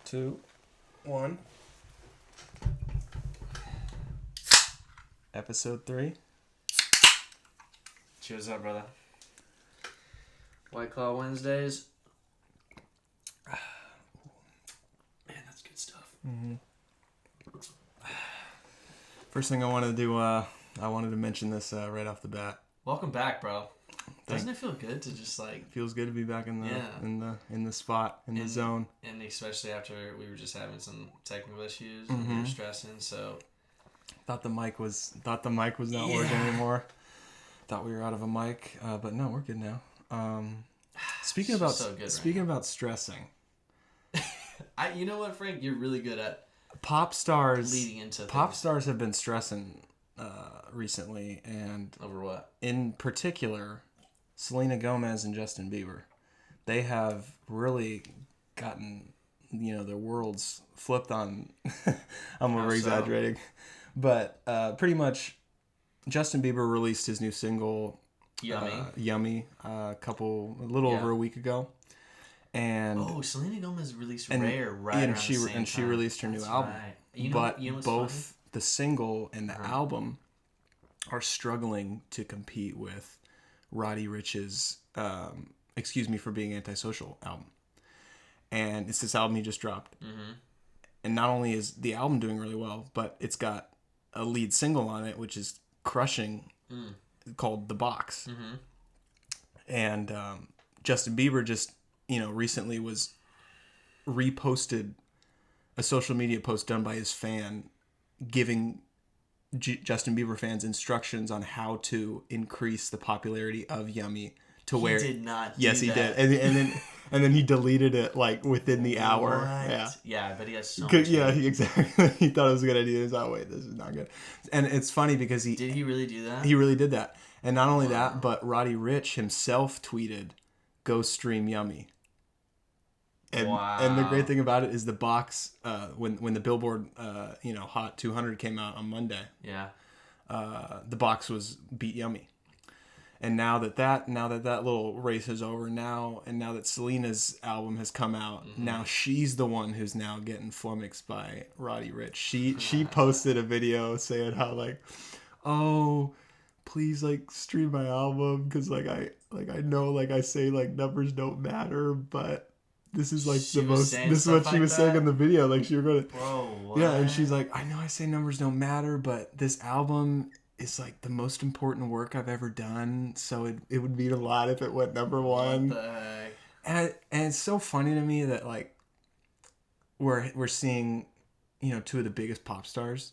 2, 1. Episode 3. Cheers up, brother. White Claw Wednesdays. Man, that's good stuff. Mm-hmm. First thing I wanted to do, I wanted to mention this right off the bat. Welcome back, bro. Doesn't it feel good to just like... Feels good to be back in the spot, in the zone. And especially after we were just having some technical issues Mm-hmm. and we were stressing, so... Thought the mic was not working anymore. Thought we were out of a mic, but no, we're good now. Speaking about stressing. You know what, Frank? You're really good at pop stars. Leading into pop stars have been stressing recently, and over what? In particular, Selena Gomez and Justin Bieber. They have really gotten, their worlds flipped on. I'm over-exaggerating. But pretty much, Justin Bieber released his new single, Yummy, a little over a week ago. And Selena Gomez released Rare right and around she the same time. She released her new album. Right. But both the single and the album are struggling to compete with Roddy Ricch's Excuse Me for Being Antisocial album. And it's this album he just dropped. Mm-hmm. And not only is the album doing really well, but it's got a lead single on it, which is crushing, called The Box. Mm-hmm. And Justin Bieber just, recently reposted a social media post done by his fan giving Justin Bieber fans instructions on how to increase the popularity of Yummy to where he did not. Yes, he did, and then he deleted it like within the hour. What? Yeah, but he has so much. Yeah, exactly. He thought it was a good idea. He's like, wait, this is not good. And it's funny because did he really do that? He really did that, and not only that, but Roddy Ricch himself tweeted, "Go stream Yummy." And the great thing about it is the box, when the Billboard, Hot 200 came out on Monday. Yeah. The box was Beat Yummy. And now that little race is over and now that Selena's album has come out, now she's the one who's now getting flummoxed by Roddy Ricch. She posted a video saying how like, oh, please like stream my album because I know I say like numbers don't matter, but this is like the most. This is what she was saying in the video. Like she was going to. Whoa, what? Yeah, and she's like, I know I say numbers don't matter, but this album is like the most important work I've ever done. So it would mean a lot if it went number one. What the heck? And it's so funny to me that like we're seeing, two of the biggest pop stars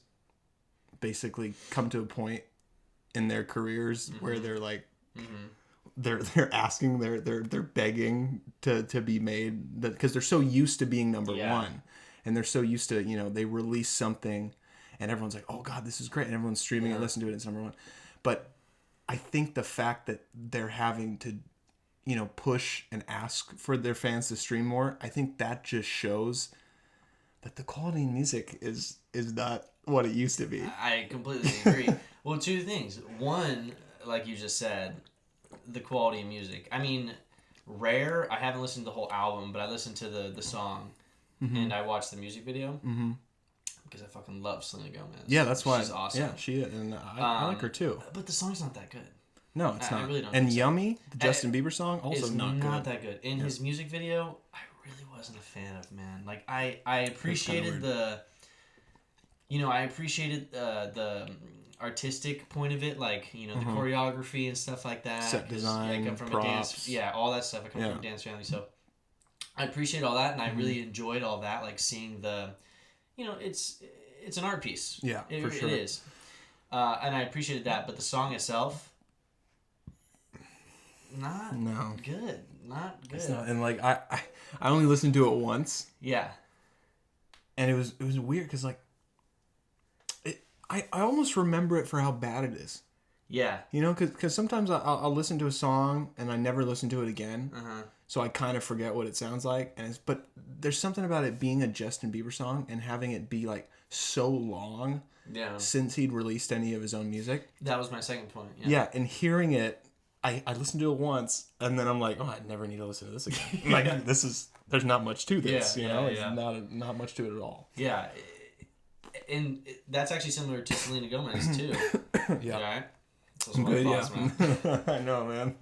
basically come to a point in their careers where they're like. Mm-hmm. They're asking, they're begging to be made, because they're so used to being number one, and they're so used to, they release something and everyone's like, oh god, this is great, and everyone's streaming and listening to it, it's number one. But I think the fact that they're having to push and ask for their fans to stream more, I think that just shows that the quality in music is not what it used to be. I completely agree. Well, two things. One, like you just said, the quality of music. I mean, Rare, I haven't listened to the whole album, but I listened to the song, and I watched the music video, because I fucking love Selena Gomez. Yeah, that's why. She's awesome. Yeah, she is, and I like her too. But the song's not that good. No, it's not. I really don't. And Yummy, the Justin Bieber song, also not good. Not that good. In his music video, I really wasn't a fan of, man. Like, I appreciated the artistic point of it, like, the choreography and stuff like that. Set design, I come from props. a dance, all that stuff. I come from a dance family, so I appreciate all that, and I really enjoyed all that, like seeing the, it's an art piece. Yeah, for sure. It is. And I appreciated that, but the song itself, not good. Not good. It's not, and like I only listened to it once. Yeah. And it was weird because like I almost remember it for how bad it is. Yeah. Because sometimes I'll listen to a song and I never listen to it again. Uh-huh. So I kind of forget what it sounds like. But there's something about it being a Justin Bieber song and having it be like so long since he'd released any of his own music. That was my second point. Yeah, and hearing it, I listened to it once and then I'm like, oh, I never need to listen to this again. Like this is there's not much to this. Yeah, you know, yeah. it's not much to it at all. Yeah, and that's actually similar to Selena Gomez too. Yeah. All right. I'm good, yeah. I know, man.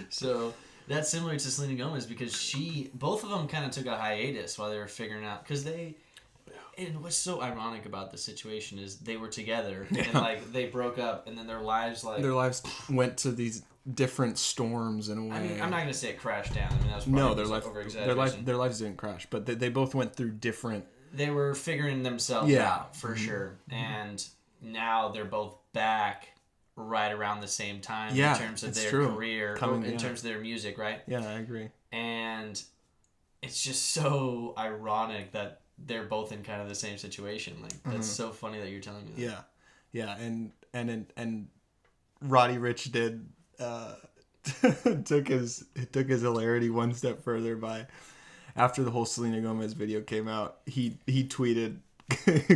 So that's similar to Selena Gomez because both of them kind of took a hiatus while they were figuring out and what's so ironic about the situation is they were together and like they broke up and then their lives went to these different storms in a way. I mean, I'm not gonna say it crashed down. I mean, that was probably their lives didn't crash, but they both went through different. They were figuring themselves out for sure, and now they're both back right around the same time in terms of their career, in terms of their music, right? Yeah, I agree. And it's just so ironic that they're both in kind of the same situation. Like that's so funny that you're telling me that. Yeah, and Roddy Ricch did took his hilarity one step further by after the whole Selena Gomez video came out, he tweeted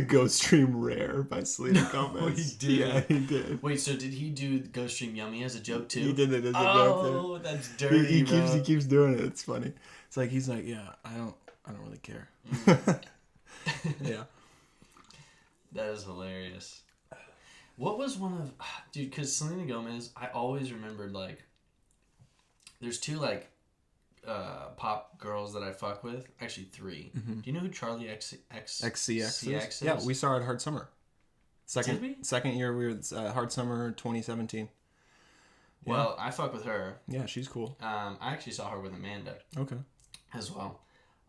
Ghost Stream Rare by Selena Gomez. He did. Yeah, he did. Wait, so did he do Ghost Stream Yummy as a joke too? He did it as a joke. Oh, that's dirty. He keeps doing it. It's funny. It's like he's like, yeah, I don't really care. Yeah. That is hilarious. What was one of dude? Because Selena Gomez, I always remembered like. There's two like pop girls that I fuck with. Actually, three. Mm-hmm. Do you know who Charlie XCX is? Yeah, we saw it at Hard Summer. Did we? Second year we were at Hard Summer 2017. Yeah. Well, I fuck with her. Yeah, she's cool. I actually saw her with Amanda. Okay. As well.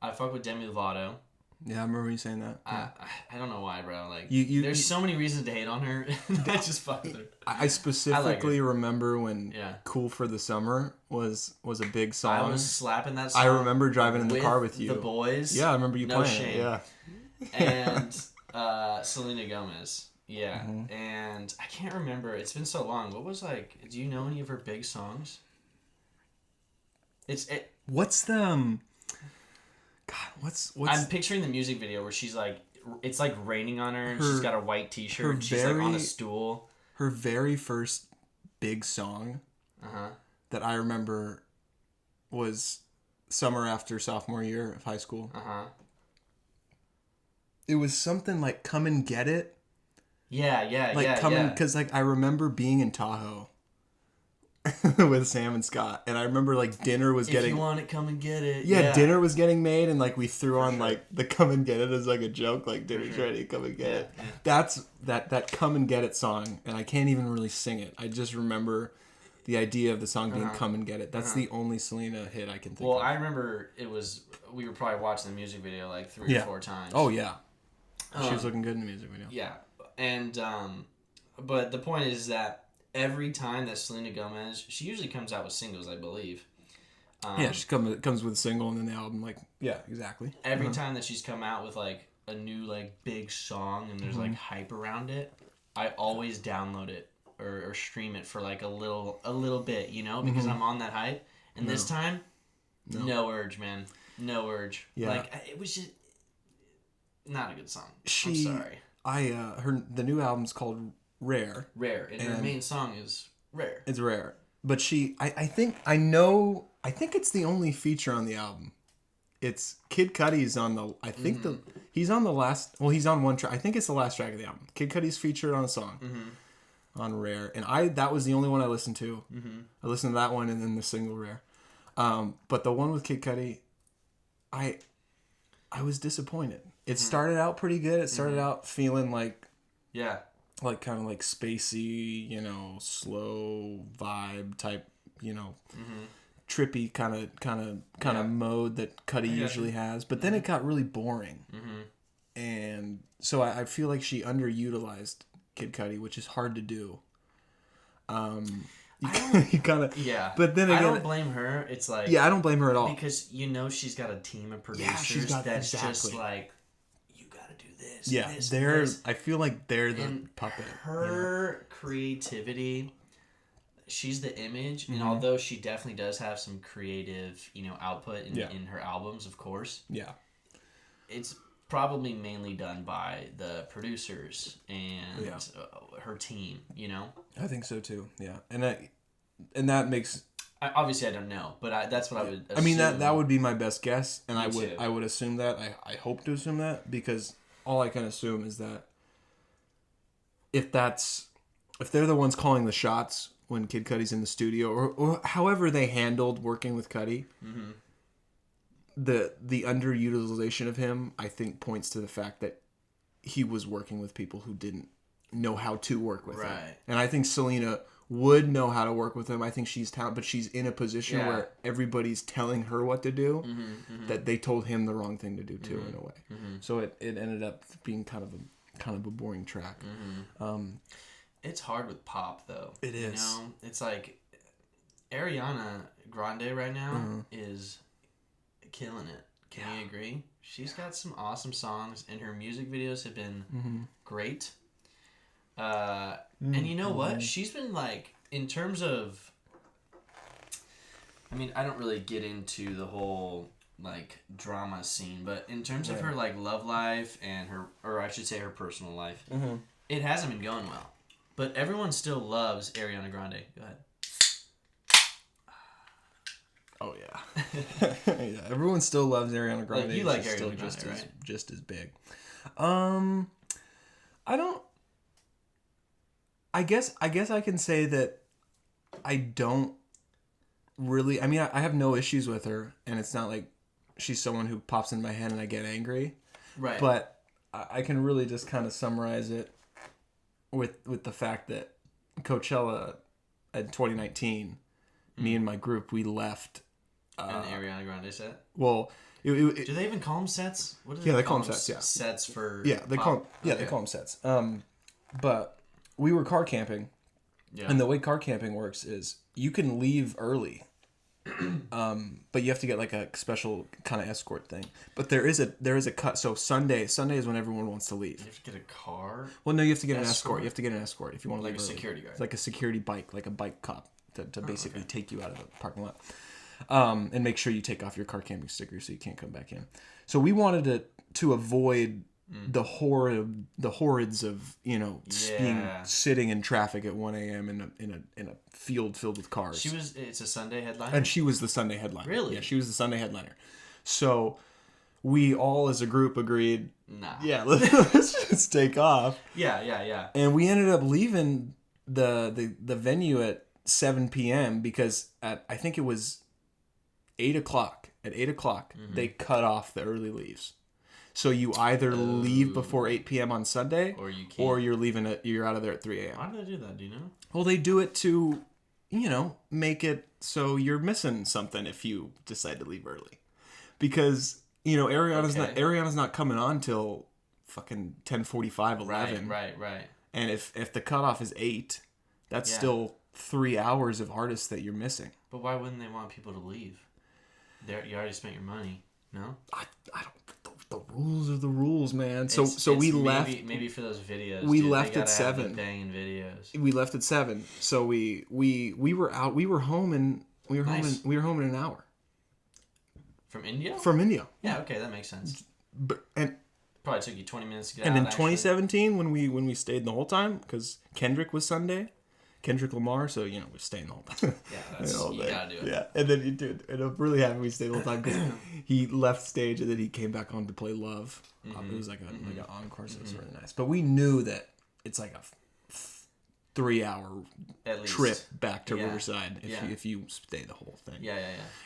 I fuck with Demi Lovato. Yeah, I remember you saying that. Yeah. I don't know why, bro. Like, there's so many reasons to hate on her. I just fuck with her. I specifically remember when "Cool for the Summer" was a big song. I was slapping that song. I remember driving in the car with you. The boys. Yeah, I remember you playing shame. it. Yeah. And Selena Gomez. Yeah, and I can't remember. It's been so long. What was like? Do you know any of her big songs? What's the? God, what's? I'm picturing the music video where she's like, it's like raining on her, and she's got a white T-shirt, and she's like on a stool. Her very first big song that I remember was summer after sophomore year of high school. It was something like "Come and Get It." Yeah. Because like I remember being in Tahoe with Sam and Scott, and I remember like dinner was getting. If you want it, come and get it. Yeah, dinner was getting made, and like we threw on like the "Come and Get It" as like a joke, like dinner's ready, come and get it. Yeah. That's that "Come and Get It" song, and I can't even really sing it. I just remember the idea of the song being "Come and Get It." That's the only Selena hit I can think of. Well, I remember we were probably watching the music video like 3 or 4 times. Oh yeah, she was looking good in the music video. Yeah. And, but the point is that every time that Selena Gomez, she usually comes out with singles, I believe. She comes with a single and then the album, like, yeah, exactly. Every time that she's come out with, like, a new, like, big song and there's, like, hype around it, I always download it or stream it for, like, a little bit, you know, because I'm on that hype. And this time, no urge, man. No urge. Yeah. Like, it was just not a good song. I'm sorry. The new album's called Rare. And her main song is Rare. It's Rare. But I think it's the only feature on the album. It's Kid Cudi's on the, he's on the last, well, he's on one track. I think it's the last track of the album. Kid Cudi's featured on a song on Rare. And that was the only one I listened to. I listened to that one and then the single Rare. But the one with Kid Cudi, I was disappointed. It started out pretty good. It started out feeling like, like kind of like spacey, you know, slow vibe type, you know, trippy kind of mode that Cudi usually has. But then it got really boring, and so I feel like she underutilized Kid Cudi, which is hard to do. You kind of but then again, I don't blame her. It's like I don't blame her at all because you know she's got a team of producers that's just like. Yeah, this. I feel like they're the puppet. Her creativity, she's the image, and although she definitely does have some creative, you know, output in her albums, of course. Yeah, it's probably mainly done by the producers and her team. You know, I think so too. Yeah, and that makes. Obviously, I don't know, but that's what I would assume. I mean, that would be my best guess, and Me I would assume that. I hope to assume that, because all I can assume is that if they're the ones calling the shots when Kid Cudi's in the studio, or however they handled working with Cudi, mm-hmm. the underutilization of him, I think, points to the fact that he was working with people who didn't know how to work with him. And I think Selena would know how to work with him. I think she's talented, but she's in a position where everybody's telling her what to do, that they told him the wrong thing to do too, in a way. So it ended up being kind of a boring track. It's hard with pop, though. It is. You know, it's like Ariana Grande right now is killing it. Can you agree? She's got some awesome songs, and her music videos have been great. And you know what? She's been, like, in terms of... I mean, I don't really get into the whole, like, drama scene, but in terms of her, like, love life and her... Or I should say her personal life, it hasn't been going well. But everyone still loves Ariana Grande. Go ahead. Oh, yeah. Yeah, everyone still loves Ariana Grande. Like, you like Ariana Grande, right? Just as big. I don't... I guess I can say that I don't really... I mean, I have no issues with her, and it's not like she's someone who pops in my head and I get angry. Right. But I can really just kind of summarize it with the fact that Coachella in 2019, me and my group, we left... an Ariana Grande set? Well... do they even call them sets? What do they call them sets, yeah. Sets for they call them sets. But we were car camping, and the way car camping works is you can leave early, but you have to get like a special kind of escort thing. But there is a cut. So Sunday is when everyone wants to leave. You have to get a car? Well, no, you have to get an escort. You have to get an escort if you want to leave early. Like a security guard. It's like a security bike, like a bike cop to basically take you out of the parking lot. And make sure you take off your car camping sticker so you can't come back in. So we wanted to avoid the hordes of sitting in traffic at 1 a.m. in a field filled with cars. It's a Sunday headliner? And she was the Sunday headliner. Really? Yeah, she was the Sunday headliner. So we all as a group agreed, let's just take off. Yeah. And we ended up leaving the venue at 7 p.m. because I think it was 8 o'clock. At 8 o'clock, they cut off the early leaves. So you either leave before 8 p.m. on Sunday, or you can't. Or you're out of there at 3 a.m. Why do they do that? Do you know? Well, they do it to, make it so you're missing something if you decide to leave early. Because, Ariana's not coming on till fucking 10:45, 11. Right. And if the cutoff is 8, that's still 3 hours of artists that you're missing. But why wouldn't they want people to leave? You already spent your money, no? I don't... The rules are the rules, man. So we left. Maybe for those videos. We left at 7. Have the banging videos. We left at 7. So we were out. We were home in home in an hour. From India. Yeah. Okay, that makes sense. And probably took you 20 minutes to get out. And in 2017, when we stayed the whole time, because Kendrick was Sunday. Kendrick Lamar, so we're staying the whole time. Yeah, you gotta do it. Yeah, and then and I'm really happy we stayed the whole time because he left stage and then he came back on to play Love. It was like an encore, so it was really nice. But we knew that it's like a 3-hour trip back to Riverside if you stay the whole thing. Yeah.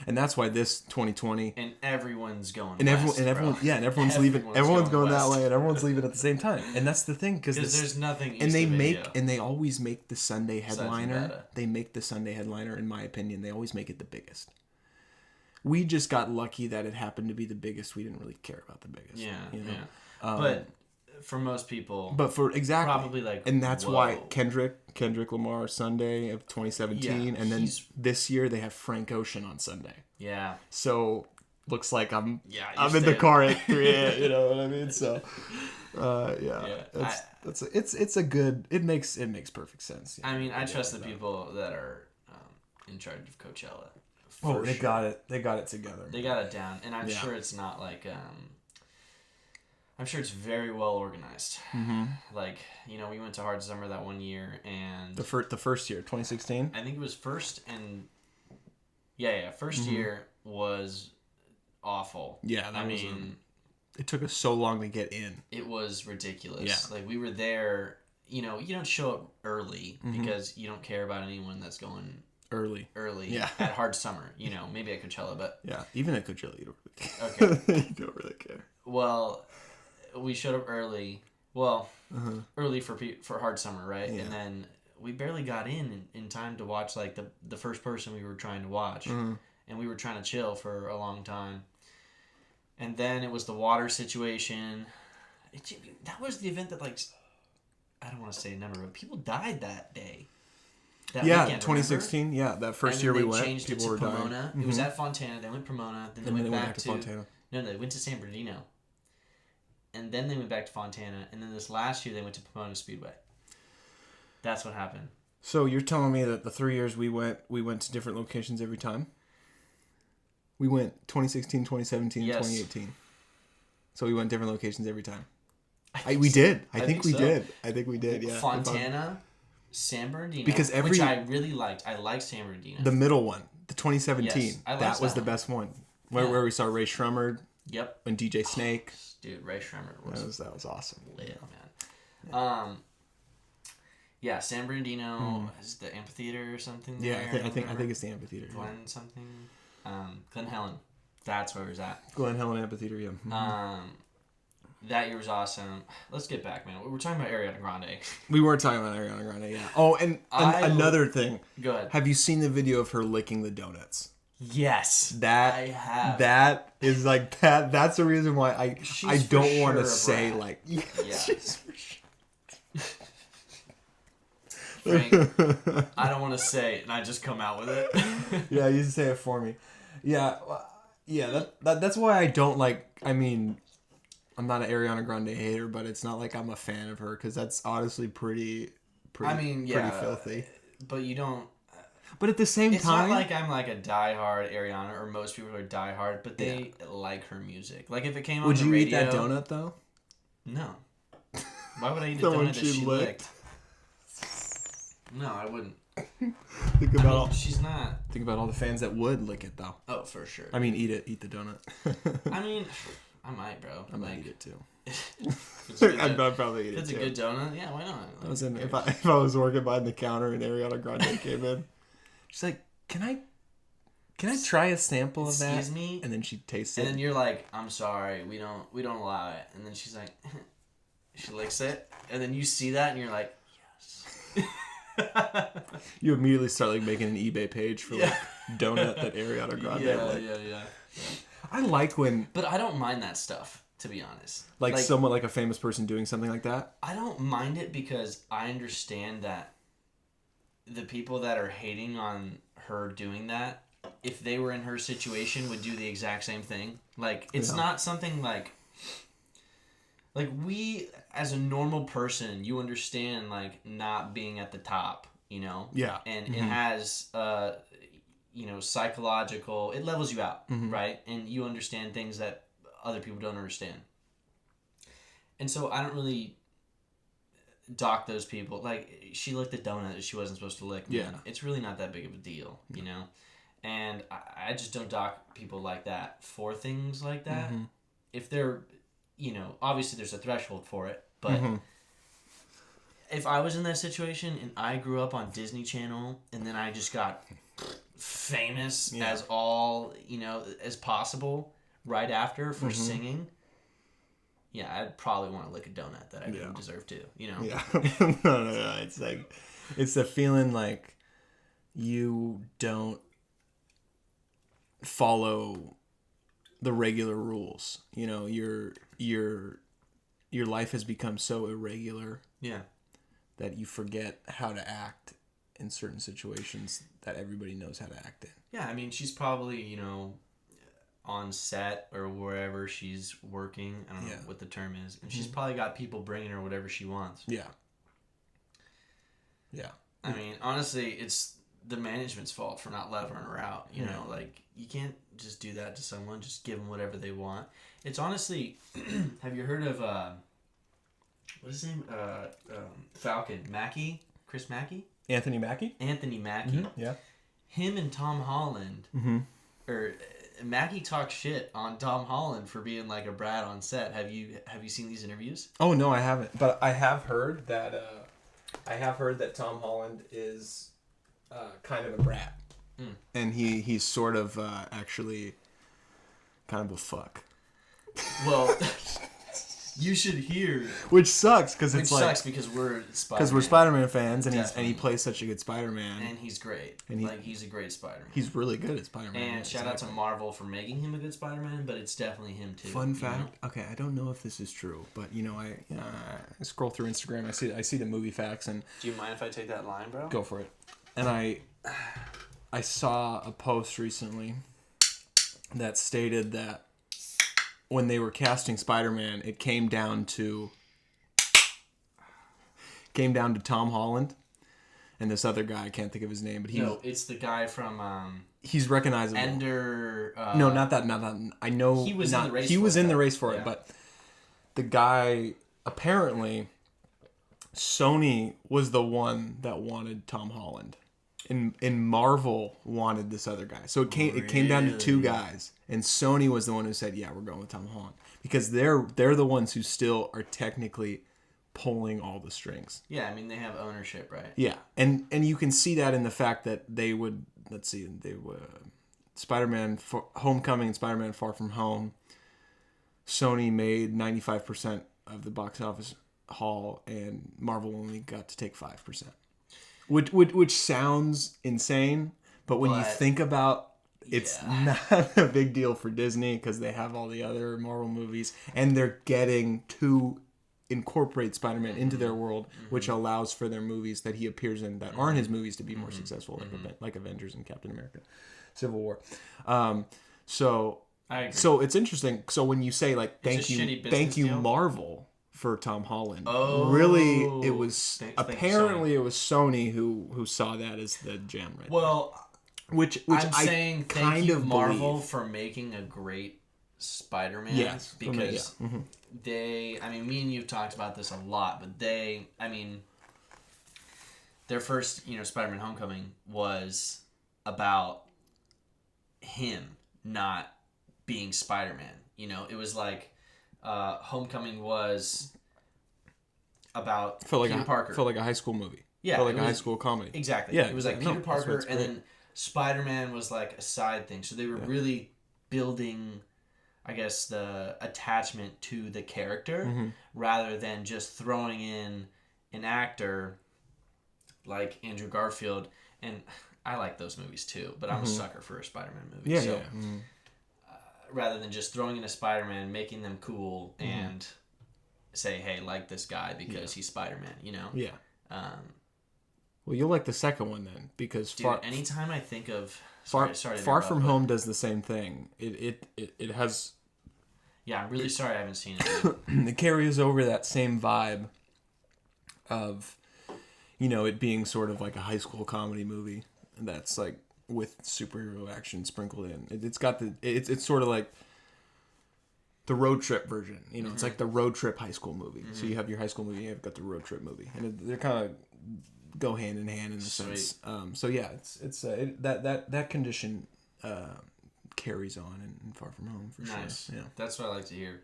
And that's why this 2020 and everyone's going and west, everyone's leaving. Everyone's going that way, and everyone's leaving at the same time. And that's the thing because there's nothing. East and they always make the Sunday headliner. They make the Sunday headliner. In my opinion, they always make it the biggest. We just got lucky that it happened to be the biggest. We didn't really care about the biggest. Yeah. But for most people, probably and that's whoa. why Kendrick Lamar Sunday of 2017, and then this year they have Frank Ocean on Sunday. Yeah. So looks like I'm in the car at 3. You know what I mean? So it's a good. It makes perfect sense. I mean, I trust the people that are in charge of Coachella. They got it. They got it together. They got it down, and I'm sure it's not like. I'm sure it's very well organized. Mm-hmm. Like, we went to Hard Summer that one year, and... The first year, 2016? I think it was first and Yeah. First year was awful. Yeah, it took us so long to get in. It was ridiculous. Yeah. Like, we were there, you don't show up early because you don't care about anyone that's going early yeah. At Hard Summer, maybe at Coachella, but yeah, even at Coachella you don't really care. You don't really care. Well, we showed up early. Well, early for Hard Summer, right? Yeah. And then we barely got in time to watch like the first person we were trying to watch, and we were trying to chill for a long time. And then it was the water situation. That was the event that, like, I don't want to say a number, but people died that day. That weekend, 2016. Remember? Yeah, that first year we went, people were Pomona. dying. It was at Fontana. They went Pomona. Then they went back to Fontana. No, they went to San Bernardino. And then they went back to Fontana. And then this last year they went to Pomona Speedway. That's what happened. So you're telling me that the 3 years we went to different locations every time? We went 2016, 2017, yes. 2018. So we went different locations every time. We did. I think we so. did. I think we did, yeah. Fontana, San Bernardino, because which I really liked. I liked San Bernardino. The middle one, the 2017. Yes, that was the best one. Where we saw Ray Shremmerd. Yep. And DJ Snake. Dude, Ray Shremmerd that was awesome. Lit, man. Yeah, San Bernardino is the amphitheater or something. Yeah, I think it's the amphitheater. Glen something. Glen Helen. That's where it was at. Glen Helen Amphitheater, yeah. That year was awesome. Let's get back, man. We were talking about Ariana Grande. We were talking about Ariana Grande, yeah. Oh, and another thing. Go ahead. Have you seen the video of her licking the donuts? Yes. I have. That is like that. That's the reason why I don't want to say like. Yeah. She's for sure. Frank, I don't want to say it, and I just come out with it. Yeah, you say it for me. Yeah, that's why I don't like. I mean, I'm not an Ariana Grande hater, but it's not like I'm a fan of her because that's honestly pretty filthy. But you don't. But at the same time, it's not like I'm like a diehard Ariana, or most people are diehard, but they like her music. Like if it came on the radio. Would you eat that donut though? No. Why would I eat a donut that she licked? No, I wouldn't. She's not. Think about all the fans that would lick it though. Oh, for sure. I mean, eat the donut. I mean, I might, bro. I might eat it too. I'd probably eat it too. If it's a good donut, yeah, why not? Like, if I was working behind the counter and Ariana Grande came in, she's like, "Can I try a sample of that?" Excuse me. And then she tastes it. And then you're like, "I'm sorry, we don't allow it." And then she's like, she licks it, and then you see that, and you're like, "Yes." You immediately start like making an eBay page for like donut that Ariana Grande. Yeah. I like when, but I don't mind that stuff, to be honest. Like someone like a famous person doing something like that. I don't mind it because I understand that the people that are hating on her doing that, if they were in her situation, would do the exact same thing. Like it's not something like we, as a normal person, you understand like not being at the top, Yeah. And it has psychological, it levels you out, right? And you understand things that other people don't understand. And so I don't really dock those people. Like she licked the donut that she wasn't supposed to lick. Man. Yeah. It's really not that big of a deal, And I just don't dock people like that for things like that. If they're obviously there's a threshold for it, but if I was in that situation and I grew up on Disney Channel and then I just got famous as all, as possible right after for singing, I'd probably want to lick a donut that I didn't deserve to, Yeah. No. It's like, it's the feeling like you don't follow the regular rules. Your life has become so irregular. Yeah. That you forget how to act in certain situations that everybody knows how to act in. Yeah, I mean, she's probably, on set or wherever she's working. I don't know what the term is. And she's probably got people bringing her whatever she wants. Yeah. I mean, honestly, it's the management's fault for not letting her out. You know, like, you can't just do that to someone. Just give them whatever they want. It's honestly, have you heard of, what's his name? Falcon. Mackey? Chris Mackey? Anthony Mackie? Anthony Mackie. Yeah. him and Tom Holland, or Mackie talks shit on Tom Holland for being like a brat on set. Have you seen these interviews? Oh no, I haven't. But I have heard that Tom Holland is kind of a brat, and he's sort of actually kind of a fuck. Well, you should hear. Which sucks because it's like sucks because we're Spider-Man. Spider-Man fans, and he plays such a good Spider-Man, and he's great. And he's a great Spider-Man. He's really good at Spider-Man. And shout out to Marvel for making him a good Spider-Man, but it's definitely him too. Fun fact. Okay, I don't know if this is true, but I scroll through Instagram. I see the movie facts, and do you mind if I take that line, bro? Go for it. And I saw a post recently that stated that when they were casting Spider-Man, it came down to Tom Holland and this other guy. I can't think of his name, but it's the guy from he's recognizable. Ender. No, not that. I know he was in the race. He was in the race for it, but the guy apparently Sony was the one that wanted Tom Holland. And Marvel wanted this other guy. So it came down to two guys. And Sony was the one who said, yeah, we're going with Tom Holland. Because they're the ones who still are technically pulling all the strings. Yeah, I mean, they have ownership, right? Yeah. And you can see that in the fact that Spider-Man Homecoming and Spider-Man Far From Home, Sony made 95% of the box office haul, and Marvel only got to take 5%. Which sounds insane, but when you think about it's not a big deal for Disney because they have all the other Marvel movies, and they're getting to incorporate Spider-Man into their world, which allows for their movies that he appears in that aren't his movies to be more successful, like Avengers and Captain America, Civil War. So it's interesting. So when you say like thank you Marvel for Tom Holland. Oh, really, it was apparently it was Sony who saw that as the gem right well, there. Which I'm saying thank you Marvel for making a great Spider-Man. Yes, because they, I mean, me and you've talked about this a lot, but their first, Spider-Man Homecoming was about him not being Spider-Man. It was like Homecoming was about Peter Parker. Felt like a high school movie. Yeah. Felt like a high school comedy. Exactly. Yeah, it was like Peter Parker, and then Spider-Man was like a side thing. So they were really building, I guess, the attachment to the character rather than just throwing in an actor like Andrew Garfield. And I like those movies too, but I'm a sucker for a Spider-Man movie. Yeah, so, rather than just throwing in a Spider-Man, making them cool and say, hey, like this guy because he's Spider-Man, Yeah. Well, you'll like the second one then, because anytime I think of Far From Home does the same thing. It has. Yeah, I'm really sorry I haven't seen it. It carries over that same vibe of, it being sort of like a high school comedy movie that's like with superhero action sprinkled in. It's got it's sort of like the road trip version. It's like the road trip high school movie. So you have your high school movie, you've got the road trip movie, and they're kind of go hand in hand in a sense. So yeah, that condition carries on in Far From Home for sure. Nice. Yeah, that's what I like to hear.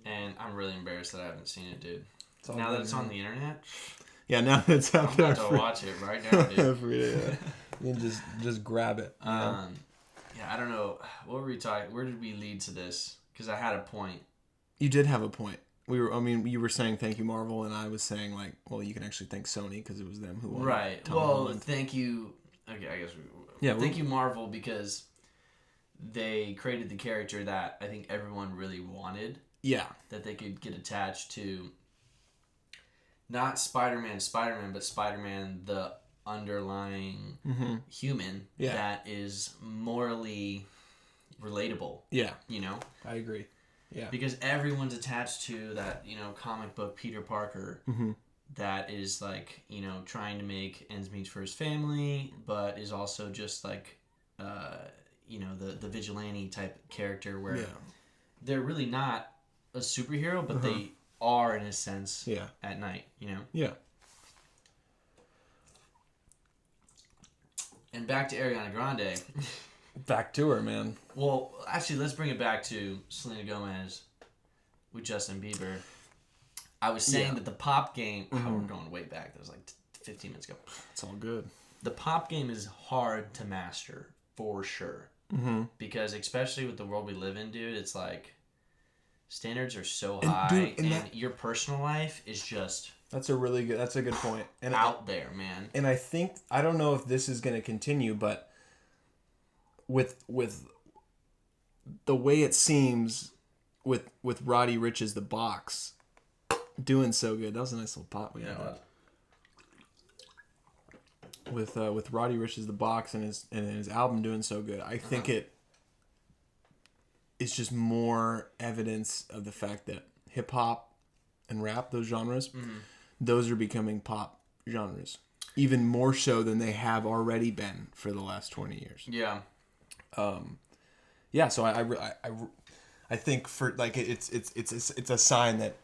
And I'm really embarrassed that I haven't seen it, dude. Now that it's on the internet. Yeah, now that it's out there. I'm about to watch it right now, dude. You can just grab it. Yeah, I don't know. What were we talking? Where did we lead to this? Because I had a point. You did have a point. You were saying thank you Marvel, and I was saying like, well, you can actually thank Sony because it was them who won. Right. Tom well, Holland. Thank you. Okay, I guess. Thank you Marvel because they created the character that I think everyone really wanted. Yeah. That they could get attached to. Not Spider-Man, but Spider-Man, the underlying human that is morally relatable. Yeah. I agree. Yeah. Because everyone's attached to that, comic book Peter Parker that is like, trying to make ends meet for his family, but is also just like, the vigilante type character where they're really not a superhero, but they are in a sense at night, Yeah. And back to Ariana Grande. Back to her, man. Well, actually, let's bring it back to Selena Gomez with Justin Bieber. I was saying that the pop game... we're going way back. That was like 15 minutes ago. It's all good. The pop game is hard to master, for sure. Mm-hmm. Because especially with the world we live in, dude, it's like... standards are so high, and your personal life is just... That's a good point. And out there, man. And I think... I don't know if this is going to continue, but with the way it seems with Roddy Ricch's The Box doing so good. That was a nice little pop we had. With Roddy Ricch's The Box and his album doing so good, I think it's just more evidence of the fact that hip hop and rap, those genres, those are becoming pop genres, even more so than they have already been for the last 20 years. Yeah. So I think for like it's a sign that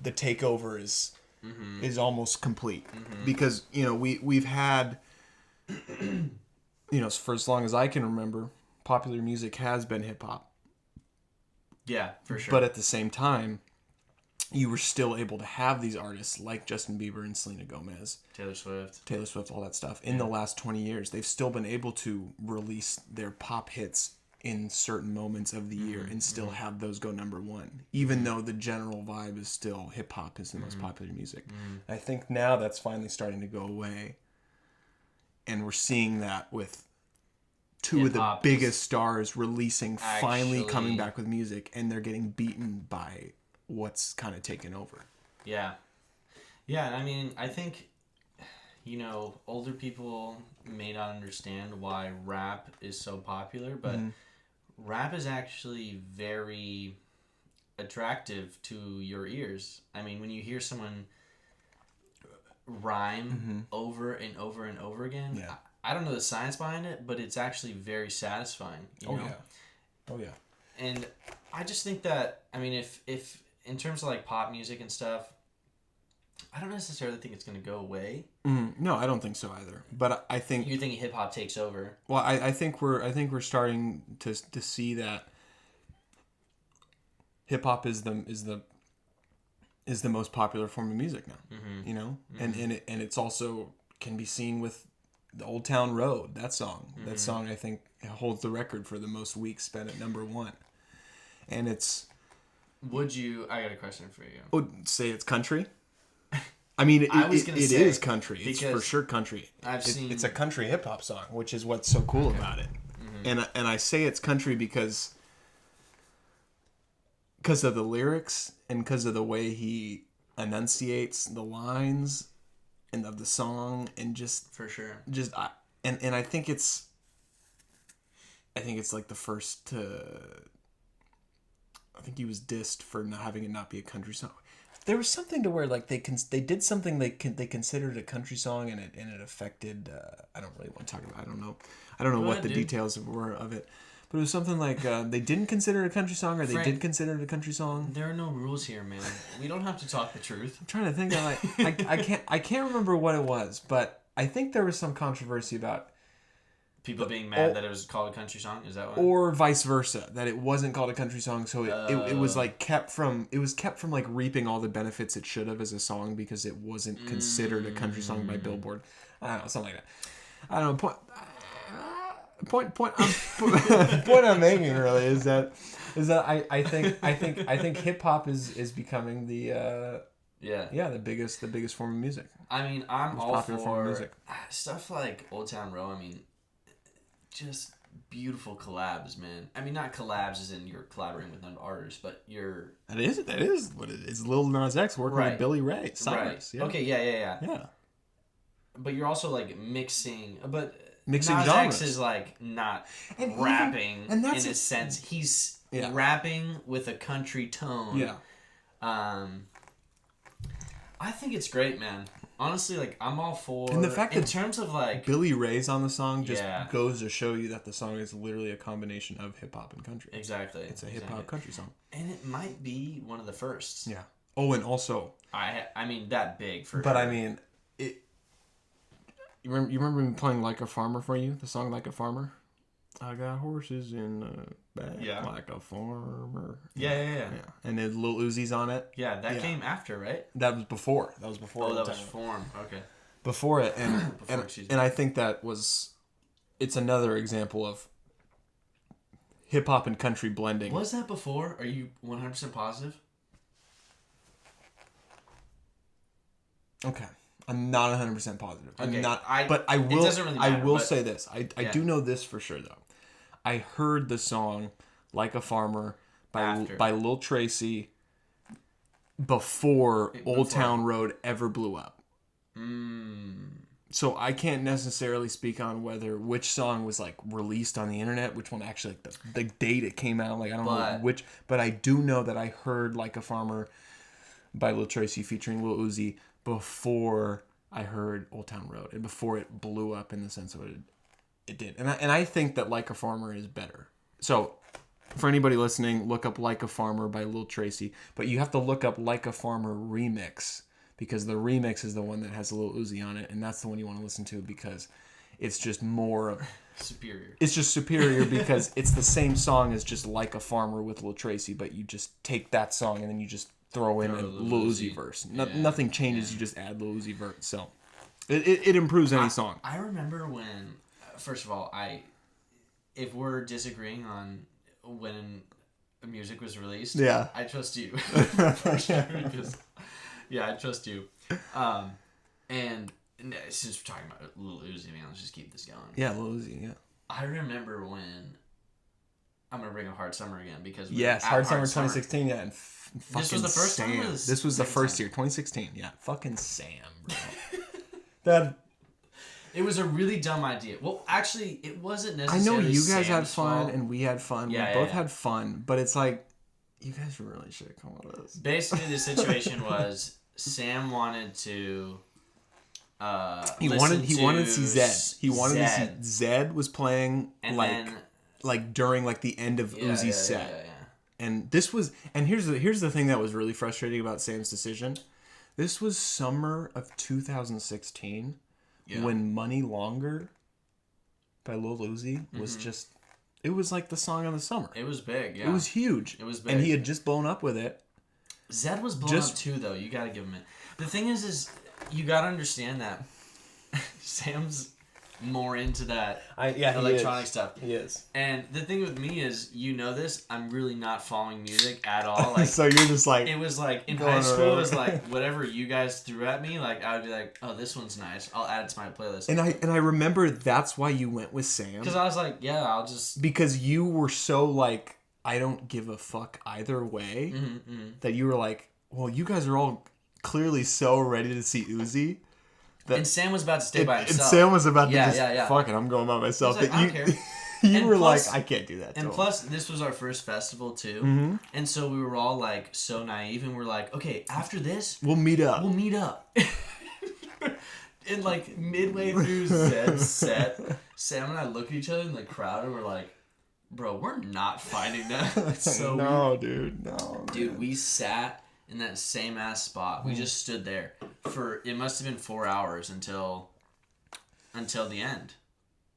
the takeover is almost complete, because we've had for as long as I can remember, popular music has been hip hop. Yeah, for sure. But at the same time, you were still able to have these artists like Justin Bieber and Selena Gomez, Taylor Swift, all that stuff. In the last 20 years, they've still been able to release their pop hits in certain moments of the year and still have those go number one, even though the general vibe is still hip hop is the most popular music. I think now that's finally starting to go away, and we're seeing that with two of the biggest stars releasing, finally coming back with music, and they're getting beaten by what's kind of taken over. Yeah. I mean, I think, older people may not understand why rap is so popular, but rap is actually very attractive to your ears. I mean, when you hear someone rhyme over and over and over again, I don't know the science behind it, but it's actually very satisfying. You know? Oh yeah. And I just think that, I mean, if in terms of like pop music and stuff, I don't necessarily think it's going to go away. No, I don't think so either. But I think you think hip hop takes over. Well, I think we're starting to see that hip hop is the most popular form of music now. And it's also can be seen with the Old Town Road, that song. That song, I think, holds the record for the most weeks spent at number one. And it's... I got a question for you. Would say it's country? I mean, it is country. It's for sure country. It's a country hip-hop song, which is what's so cool about it. And I say it's country because of the lyrics and because of the way he enunciates the lines and of the song, and just for sure, and I think it's like the first to. I think he was dissed for not having it not be a country song. There was something to where like they did something they considered a country song, and it affected. I don't really want to talk about. I don't know what the details were of it. But it was something like they didn't consider it a country song, or they did consider it a country song. There are no rules here, man. We don't have to talk the truth. I'm trying to think. I can't remember what it was, but I think there was some controversy about people being mad that it was called a country song. Is that what? Or vice versa, that it wasn't called a country song, so it was like kept from like reaping all the benefits it should have as a song because it wasn't considered a country song by Billboard. I don't know, something like that. I don't know. Point I'm making really is that I think hip hop is becoming the biggest form of music. I mean, I'm all for stuff like Old Town Road. I mean, just beautiful collabs, man. I mean, not collabs as in you're collaborating with another artist, but you're... That is what it is. Lil Nas X working with Billy Ray Cyrus. Right. Yeah. Okay, yeah. But you're also like mixing Nas genres. X is like not rapping in a sense. He's rapping with a country tone. Yeah. I think it's great, man. Honestly, like I'm all for. And the fact that in terms of like Billy Ray's on the song just goes to show you that the song is literally a combination of hip hop and country. Exactly. It's a hip hop country song. And it might be one of the firsts. Yeah. Oh, and also I mean that big for. But sure. I mean You remember me playing Like a Farmer for you? The song Like a Farmer? I got horses in the back like a farmer. Yeah. And then Lil Uzi's on it. Yeah, that came after, right? That was before. Oh, that was Form. Okay. Before it. And, and I think it's another example of hip-hop and country blending. Was that before? Are you 100% positive? Okay. I'm not 100% positive. Okay. But I will. It doesn't really matter, I will say this. I do know this for sure though. I heard the song "Like a Farmer" by Lil Tracy before Old Town Road ever blew up. So I can't necessarily speak on which song was like released on the internet, which one actually like the date it came out. Like I don't know which, but I do know that I heard "Like a Farmer" by Lil Tracy featuring Lil Uzi before I heard Old Town Road and before it blew up in the sense of it did. And I think that Like a Farmer is better. So for anybody listening, look up Like a Farmer by Lil Tracy, but you have to look up Like a Farmer remix because the remix is the one that has Lil Uzi on it, and that's the one you want to listen to because it's just more superior. It's just superior because it's the same song as just Like a Farmer with Lil Tracy, but you just take that song and then you just throw in a Lil Uzi verse. Nothing changes. You just add Lil Uzi verse. So it improves any song. I remember when, first of all, if we're disagreeing on when music was released, I trust you for sure. Because, I trust you. And since we're talking about Lil Uzi, man, let's just keep this going. Yeah, Lil Uzi. Yeah. I remember when. I'm gonna bring up Hard Summer again because Hard Summer 2016. Yeah. And this was the first Sam. time. This was the first year, 2016. Yeah, fucking Sam, bro. It was a really dumb idea. Well, actually, it wasn't necessarily. I know you guys Sam's had fun fault. and we had fun. We both had fun, but it's like you guys really should have come up with this. Basically, the situation was Sam wanted to. He wanted to see Zed. He wanted to see Zed was playing like during like the end of Uzi's set. Yeah. And this was, and here's the thing that was really frustrating about Sam's decision. This was summer of 2016 when Money Longer by Lil Uzi was just, it was like the song of the summer. It was big, yeah. It was huge. It was big. And he had just blown up with it. Zed was blown up too, though. You gotta give him it. The thing is you gotta understand that Sam's more into that electronic stuff. He is. And the thing with me is, this, I'm really not following music at all. Like, so you're just like... It was like, in high school, it was like, whatever you guys threw at me, like, I would be like, oh, this one's nice. I'll add it to my playlist. And I remember that's why you went with Sam. Because I was like, I'll just... Because you were so like, I don't give a fuck either way, that you were like, well, you guys are all clearly so ready to see Uzi. And Sam was about to stay by himself. And Sam was about to fuck it, I'm going by myself. Like, I don't care. You were plus, like, I can't do that. And plus, this was our first festival, too. And so we were all, like, so naive. And we're like, okay, after this... We'll meet up. And, like, midway through Zed's set, Sam and I look at each other in the crowd and we're like, bro, we're not finding that. So no, dude. No. Dude, man. We sat... in that same ass spot. We just stood there for, it must have been 4 hours until the end.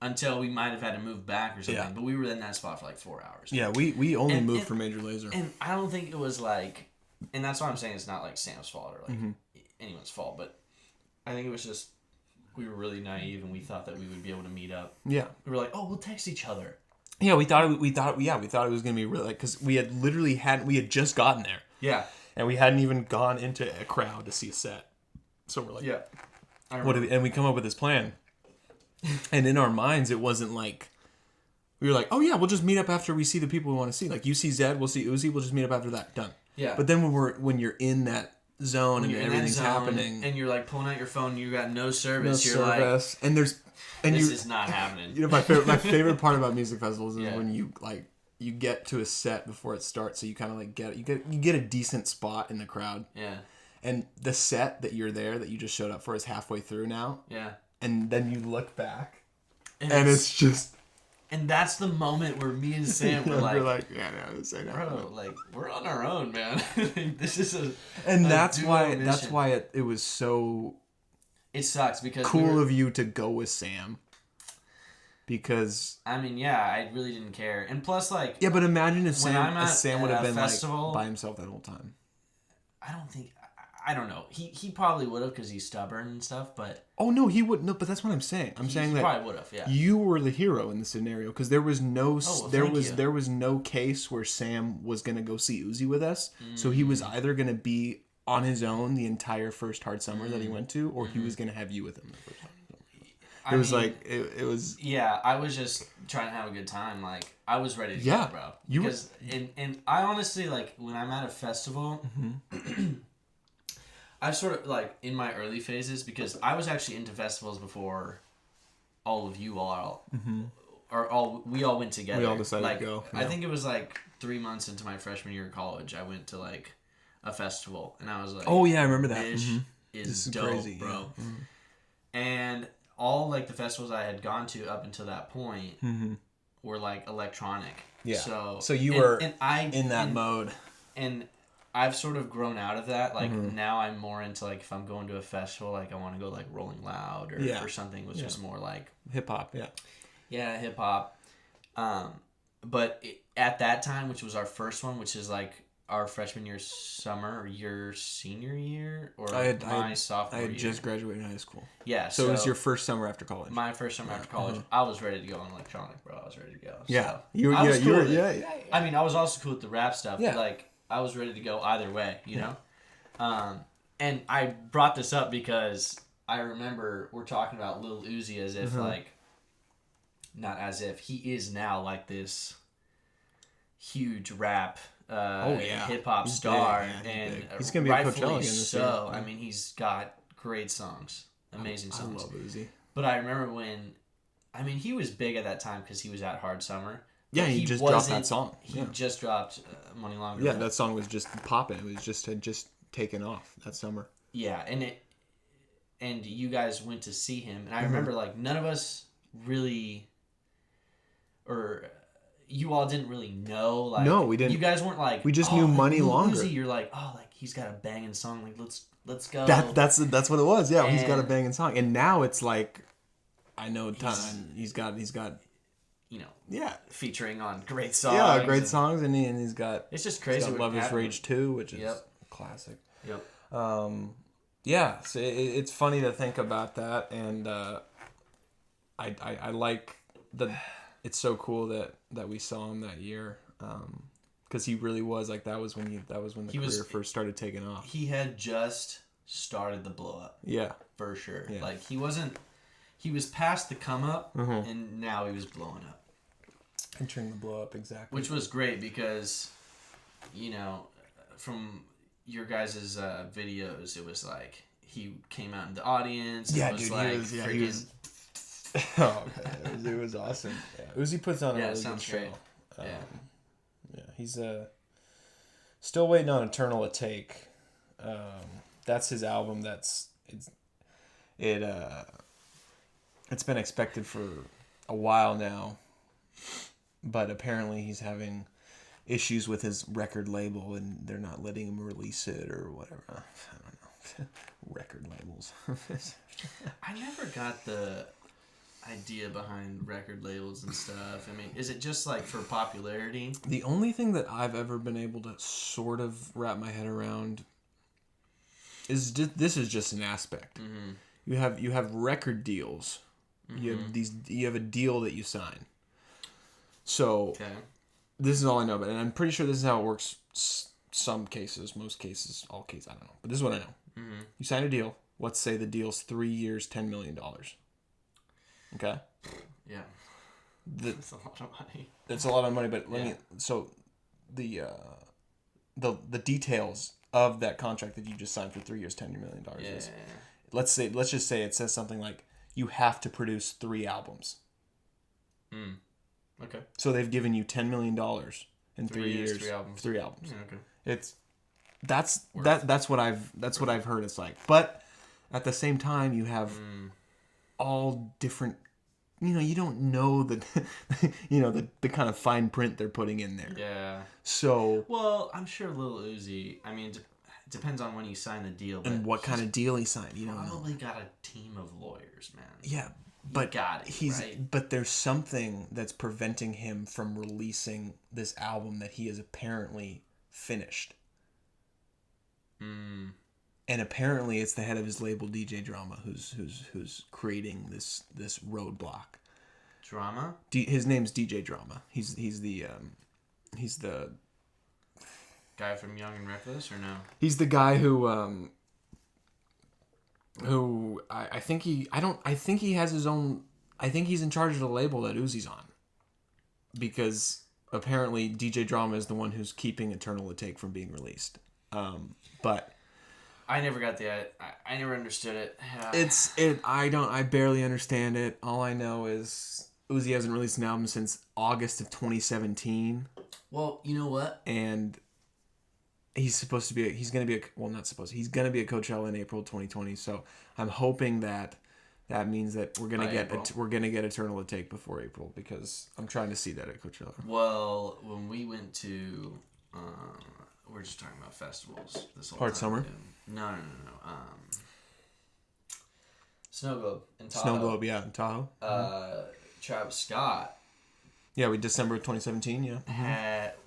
Until we might have had to move back or something. Yeah. But we were in that spot for like 4 hours. Yeah, we only moved for Major Lazer. And I don't think it was like, and that's why I'm saying it's not like Sam's fault or like anyone's fault, but I think it was just, we were really naive and we thought that we would be able to meet up. Yeah. We were like, oh, we'll text each other. Yeah, we thought it was going to be really, like, because we had just gotten there. Yeah. And we hadn't even gone into a crowd to see a set. So we're like, and we come up with this plan. And in our minds, it wasn't like, we were like, oh yeah, we'll just meet up after we see the people we want to see. Like, you see Zed, we'll see Uzi, we'll just meet up after that. Done. Yeah. But then when you're in that zone and everything's happening. And you're like pulling out your phone and you got no service. Like, and this is not happening. You know, my favorite part about music festivals is when you get to a set before it starts, so you kind of like you get a decent spot in the crowd. Yeah. And the set that you're there that you just showed up for is halfway through now. Yeah. And then you look back, and it's just. And that's the moment where me and Sam were like, this ain't bro, like we're on our own, man. This is that's why it was so. It sucks because cool of you to go with Sam. Because I mean, yeah, I really didn't care, and plus, like, yeah, but imagine if when Sam would have been festival, like by himself that whole time. I don't know. He probably would have because he's stubborn and stuff. But oh no, he would no. But that's what I'm saying. I'm saying that probably would have. Yeah, you were the hero in the scenario because there was no there was no case where Sam was gonna go see Uzi with us. So he was either gonna be on his own the entire first Hard Summer that he went to, or he was gonna have you with him the first time. It was. Yeah, I was just trying to have a good time. Like, I was ready to go, bro. And I honestly, like, when I'm at a festival, I've sort of, like, in my early phases, because I was actually into festivals before all of you all, we all went together. We all decided to go. Yeah. I think it was, like, 3 months into my freshman year of college, I went to, like, a festival, and I was like, oh, yeah, I remember that. This is dope, crazy, bro. Yeah. And all, like, the festivals I had gone to up until that point were, like, electronic. Yeah. So you were in that mode. And I've sort of grown out of that. Like, now I'm more into, like, if I'm going to a festival, like, I want to go, like, Rolling Loud or something, which is more, like... hip-hop, yeah. Yeah, hip-hop. But at that time, which was our first one, which is, like, our freshman year summer, or your senior year, or sophomore year. I had just graduated high school. Yeah, so it was your first summer after college. My first summer after college. I was ready to go on electronic, bro. I was ready to go. Yeah, so you were. I mean, I was also cool with the rap stuff. Yeah. But, like, I was ready to go either way, you know. And I brought this up because I remember we're talking about Lil Uzi as if like, not as if he is now like this huge rap. Hip hop star, and he's gonna be at Coachella again this year. I mean, he's got great songs, amazing songs. I love Uzi. But I remember when, I mean, he was big at that time because he was at Hard Summer. Yeah, he just dropped that song. He just dropped Money Longer. Yeah, that song was just popping. It was had just taken off that summer. Yeah, and you guys went to see him, and I remember like none of us really, or you all didn't really know. Like, no, we didn't. You guys weren't like, we just knew Money Longer. Uzi, you're like, oh, like he's got a banging song. Like let's go. That's what it was. Yeah, he's got a banging song, and now it's like, I know time. He's got. You know, yeah, featuring on great songs. Yeah, great songs, and he's got. It's just crazy. Love Is Rage 2, which is a classic. Yep. Yeah, so it's funny to think about that, and I like that. It's so cool that we saw him that year, because he really was like that was when the career first started taking off. He had just started the blow up. Yeah, for sure. Yeah. Like he was past the come up, and now he was blowing up. Entering the blow up, exactly. Which was great because, you know, from your guys' videos, it was like he came out in the audience. Yeah, it was dude, like he was. Oh, man, it was awesome. Yeah. Uzi puts on a really good show. Yeah, he's still waiting on Eternal to Take. That's his album. It's been expected for a while now, but apparently he's having issues with his record label and they're not letting him release it or whatever. I don't know. Record labels. I never got the idea behind record labels and stuff. I mean, is it just like for popularity? The only thing that I've ever been able to sort of wrap my head around is this is just an aspect. Mm-hmm. You have record deals. Mm-hmm. You have a deal that you sign. So this is all I know about it. And I'm pretty sure this is how it works. Some cases, most cases, all cases, I don't know. But this is what I know. Mm-hmm. You sign a deal. Let's say the deal's 3 years, $10 million. Okay? Yeah. That's a lot of money. It's a lot of money, but so the details of that contract that you just signed for 3 years, $10 million is, let's just say it says something like you have to produce 3 albums. Okay. So they've given you $10 million in 3 years, 3 albums. Yeah, okay. That's what I've heard it's like. But at the same time, you have all different. You don't know the the kind of fine print they're putting in there. Yeah. So. Well, I'm sure Lil Uzi. I mean, It depends on when you sign the deal. And what kind of deal he signed. You don't know. Probably got a team of lawyers, man. Yeah, but right? But there's something that's preventing him from releasing this album that he has apparently finished. And apparently it's the head of his label, DJ Drama, who's creating this roadblock. Drama? His name's DJ Drama. He's the guy from Young and Reckless, or no? He's the guy who I think he has his own. I think he's in charge of the label that Uzi's on. Because apparently DJ Drama is the one who's keeping Eternal Atake from being released. But I never got I never understood it. I barely understand it. All I know is Uzi hasn't released an album since August of 2017. Well, you know what? And he's going to be he's going to be at Coachella in April 2020. So I'm hoping that means that we're going to get Eternal Atake before April, because I'm trying to see that at Coachella. Well, when we went to we're just talking about festivals this whole Hard time. Summer? No. Snow Globe in Tahoe. Snow Globe, yeah, in Tahoe. Travis Scott. Yeah, December of 2017, yeah.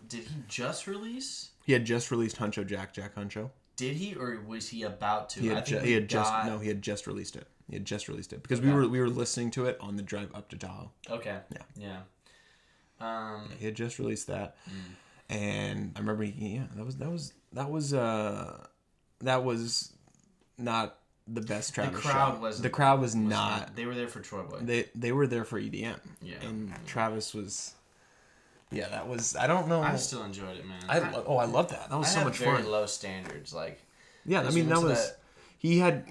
Did he just release? He had just released Huncho Jack Huncho. Did he, or was he about to? He had just released it. He had just released it because we were listening to it on the drive up to Tahoe. Okay. Yeah. He had just released that. And I remember, that was not the best Travis show. The crowd was not. They were there for Troy Boy. They were there for EDM. Yeah. And Travis was. Yeah, that was. I don't know. I still enjoyed it, man. I love that. That was so much fun. I have very low standards, like. Yeah, I mean that was. He had.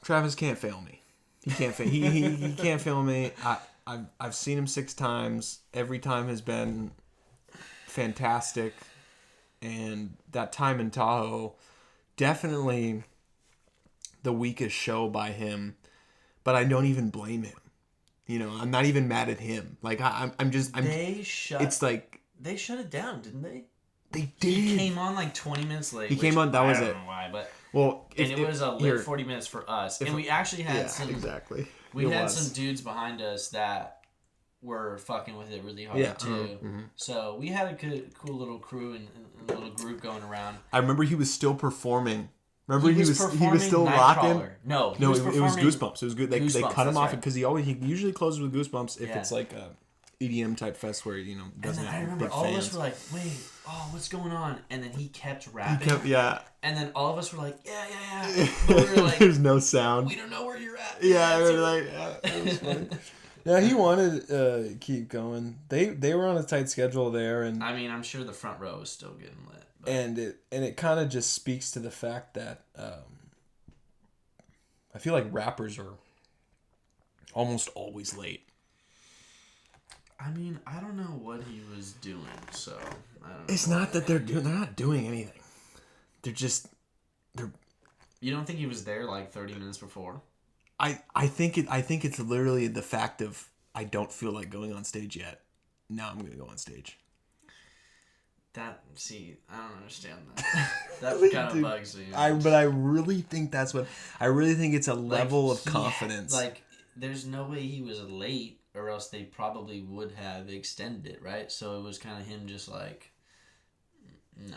Travis can't fail me. He can't fail. He can't fail me. I've seen him 6 times. Every time has been fantastic, and that time in Tahoe, definitely the weakest show by him, but I don't even blame him. You know, I'm not even mad at him. Like they shut it down, didn't they? They did. He came on like 20 minutes late. He came on. That was it. I don't know why, but it was a late 40 minutes for us, and we actually had some. Exactly. We had some dudes behind us that were fucking with it really hard too. Mm-hmm. So we had a cool little crew and a little group going around. I remember he was still performing. Remember he was still rocking. No, it was Goosebumps. It was good. They cut him off because he usually closes with Goosebumps if it's like a EDM type fest where doesn't have big fans. I remember all of us were like, "Wait, what's going on?" And then he kept rapping. And then all of us were like, "Yeah." But we were like, "There's no sound. We don't know where you're at." Yeah, we were like, it was funny. Yeah, he wanted to keep going. They were on a tight schedule there, and I mean, I'm sure the front row was still getting lit. But. And it kind of just speaks to the fact that I feel like rappers are almost always late. I mean, I don't know what he was doing, so I don't know. It's not that they're not doing anything. They're. You don't think he was there like 30 minutes before? I think it's literally the fact of I don't feel like going on stage yet. Now I'm gonna go on stage. I don't understand that. That kind of bugs me. But I really think I really think it's a level of confidence. Like, there's no way he was late, or else they probably would have extended it, right? So it was kind of him just like, nah.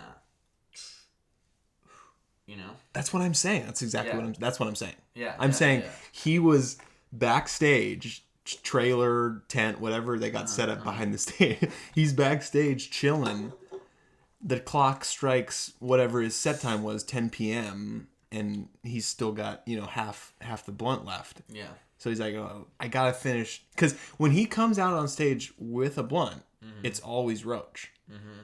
You know? That's what I'm saying. That's exactly that's what I'm saying. Yeah. I'm saying he was backstage, trailer, tent, whatever they got set up behind the stage. He's backstage chilling. The clock strikes whatever his set time was, 10 p.m., and he's still got, half the blunt left. Yeah. So he's like, "Oh, I gotta finish." Because when he comes out on stage with a blunt, it's always Roach. Mm-hmm.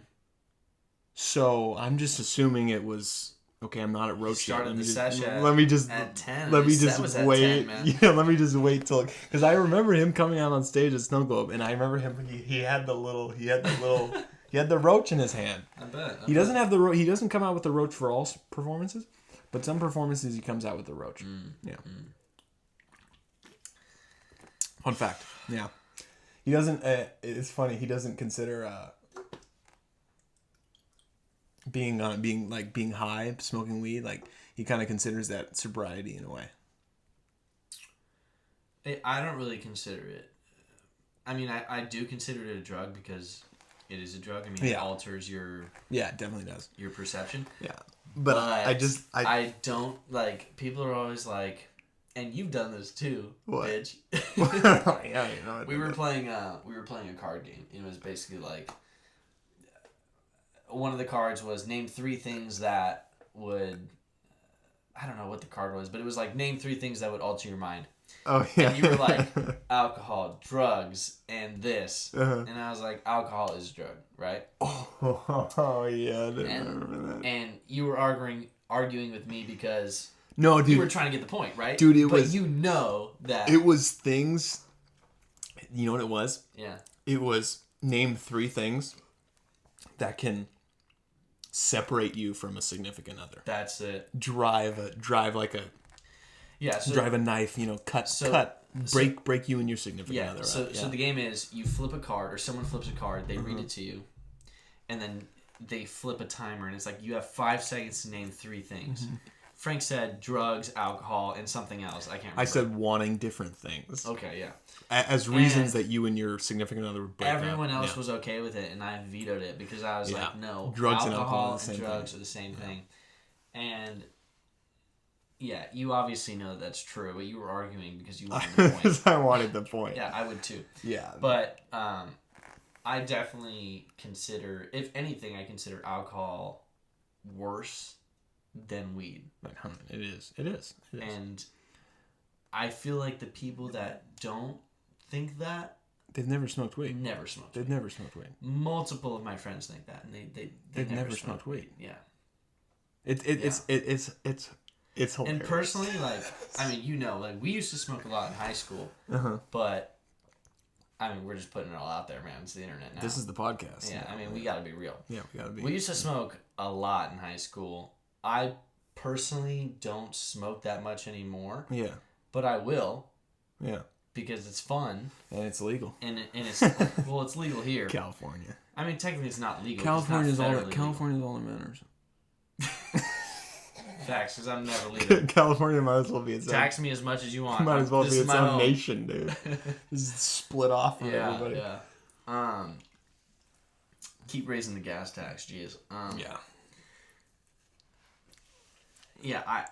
So I'm just assuming it was, okay, I'm not at Roach yet. Started the session at 10. Let me just wait. 10, yeah, let me just wait till, because I remember him coming out on stage at Snow Globe, and I remember him. He had the Roach in his hand. I bet. He doesn't come out with the Roach for all performances, but some performances he comes out with the Roach. Yeah. Fun fact. Yeah. He doesn't. It's funny. He doesn't consider. being high, smoking weed, like he kind of considers that sobriety in a way. I don't really consider it. I mean, I do consider it a drug because it is a drug. I mean, it alters your... Yeah, it definitely does. Your perception. Yeah. But I don't, like, people are always like, and you've done this too, what? Bitch. Yeah, you know. We were playing a card game. It was basically like, one of the cards was name 3 things that would... I don't know what the card was, but it was like, name 3 things that would alter your mind. Oh, yeah. And you were like, alcohol, drugs, and this. Uh-huh. And I was like, alcohol is a drug, right? Oh yeah, I didn't remember that. And you were arguing with me because no, dude, you were trying to get the point, right? Dude, but you know that... It was things... You know what it was? Yeah. It was name 3 things that can separate you from a significant other. That's it. Drive like a... Yeah, so, drive a knife, break you and your significant other. So the game is you flip a card, or someone flips a card, they read it to you, and then they flip a timer, and it's like you have 5 seconds to name 3 things. Mm-hmm. Frank said drugs, alcohol, and something else. I can't remember. I said wanting different things. Okay, yeah. As reasons that you and your significant other would break up. Everyone else was okay with it, and I vetoed it because I was like, no, drugs alcohol and drugs are the same thing. And... yeah, you obviously know that's true, but you were arguing because you wanted the point. I wanted the point. Yeah, I would too. Yeah. But I definitely consider, if anything, I consider alcohol worse than weed. It is. And I feel like the people that don't think that... they've never smoked weed. They've never smoked weed. Multiple of my friends think that, and they've never smoked weed. Yeah. It's hilarious. And personally, like, I mean, you know, like, we used to smoke a lot in high school, but, I mean, we're just putting it all out there, man. It's the internet now. This is the podcast. Yeah, I mean, we gotta be real. Yeah, we gotta be. We used to smoke a lot in high school. I personally don't smoke that much anymore. Yeah. But I will. Yeah. Because it's fun. And it's legal. And it's, well, it's legal here. California. I mean, technically it's not legal. California's all that matters. Facts, because I'm never leaving. California might as well be its own. Tax me as much as you want. Might as well be its own nation, dude. Just split off from everybody. Yeah. Keep raising the gas tax, jeez. Yeah. Yeah,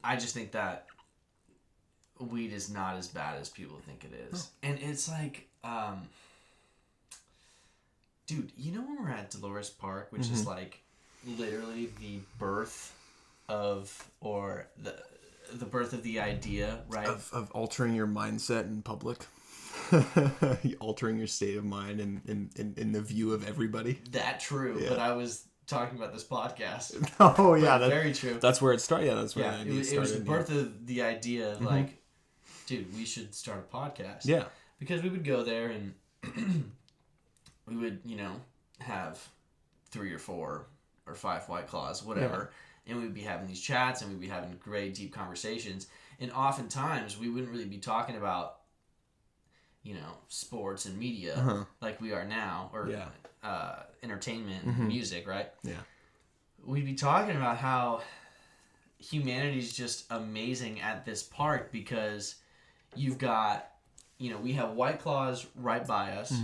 I just think that weed is not as bad as people think it is. No. And it's like, dude, you know when we're at Dolores Park, which is like literally the birth of, or the birth of the idea, right? Of altering your mindset in public. Altering your state of mind in the view of everybody. That true, yeah. But I was talking about this podcast. Oh yeah, that's very true. That's where it started. Yeah, that's where the idea started. It was the birth of the idea of like, dude, we should start a podcast. Yeah, because we would go there and we would, you know, have 3 or 4 or 5 White Claws, whatever, and we'd be having these chats and we'd be having great deep conversations. And oftentimes we wouldn't really be talking about, you know, sports and media like we are now, or entertainment and music, right? Yeah. We'd be talking about how humanity's just amazing at this park because you've got, you know, we have White Claws right by us.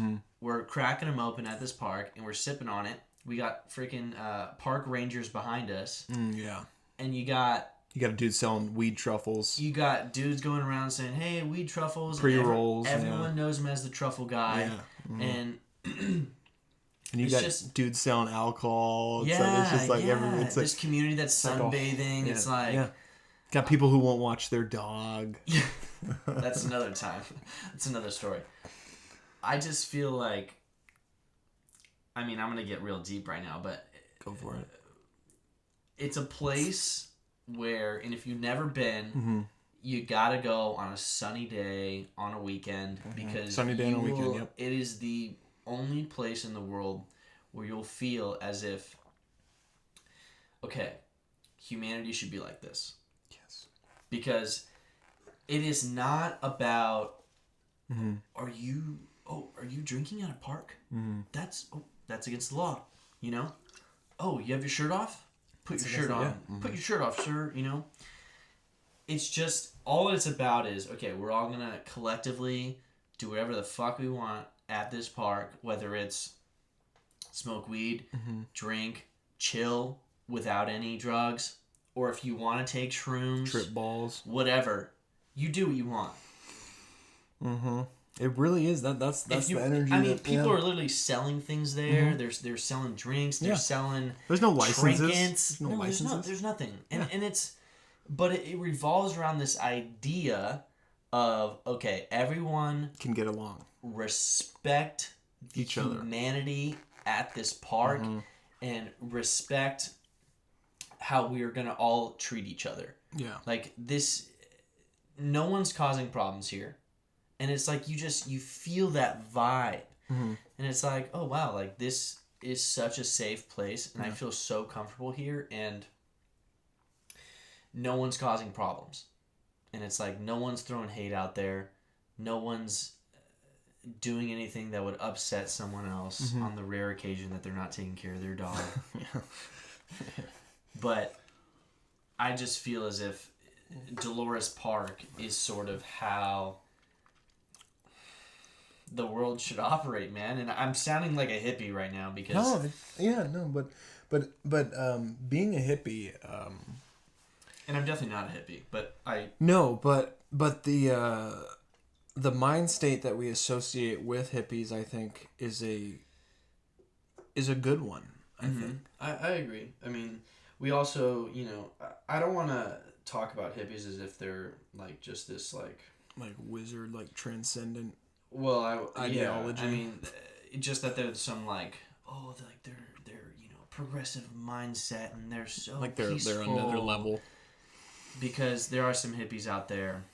We're cracking them open at this park and we're sipping on it. We got freaking park rangers behind us. Yeah. And you got a dude selling weed truffles. You got dudes going around saying, hey, weed truffles. Pre-rolls. Everyone knows him as the truffle guy. Yeah. And you got just dudes selling alcohol. It's just like it's this like, community that's sunbathing. It's like... Got people who won't watch their dog. That's another time. That's another story. I just feel like... I mean, I'm going to get real deep right now, but... Go for it. It's a place where, and if you've never been, you gotta go on a sunny day on a weekend because sunny day on a weekend. Yep. It is the only place in the world where you'll feel as if, okay, humanity should be like this. Yes. Because it is not about, are you drinking at a park? That's against the law, you know? oh, you have your shirt off? Put your shirt on. Yeah. Put your shirt off, sir. You know. It's just all it's about is okay. We're all gonna collectively do whatever the fuck we want at this park, whether it's smoke weed, drink, chill without any drugs, or if you want to take shrooms, trip balls, whatever. You do what you want. Mm-hmm. It really is. That's the energy. I mean, people are literally selling things there. They're selling drinks. They're selling. There's no licenses. Trinkets. There's no licenses. There's nothing. And it's, but it revolves around this idea of okay, everyone can get along, respect each other, humanity at this park, and respect how we are gonna all treat each other. Yeah, like this. No one's causing problems here. And it's like you feel that vibe. And it's like, oh wow, like this is such a safe place and I feel so comfortable here and no one's causing problems. And it's like no one's throwing hate out there. No one's doing anything that would upset someone else on the rare occasion that they're not taking care of their dog. But I just feel as if Dolores Park is sort of how the world should operate, man. And I'm sounding like a hippie right now because but being a hippie, and I'm definitely not a hippie, but but the mind state that we associate with hippies, I think, is a good one. I think I agree. I mean, we also, I don't want to talk about hippies as if they're like just this like wizard, like transcendent ideology. I mean, just that there's some like they're progressive mindset and they're so like they're peaceful. another level. Because there are some hippies out there.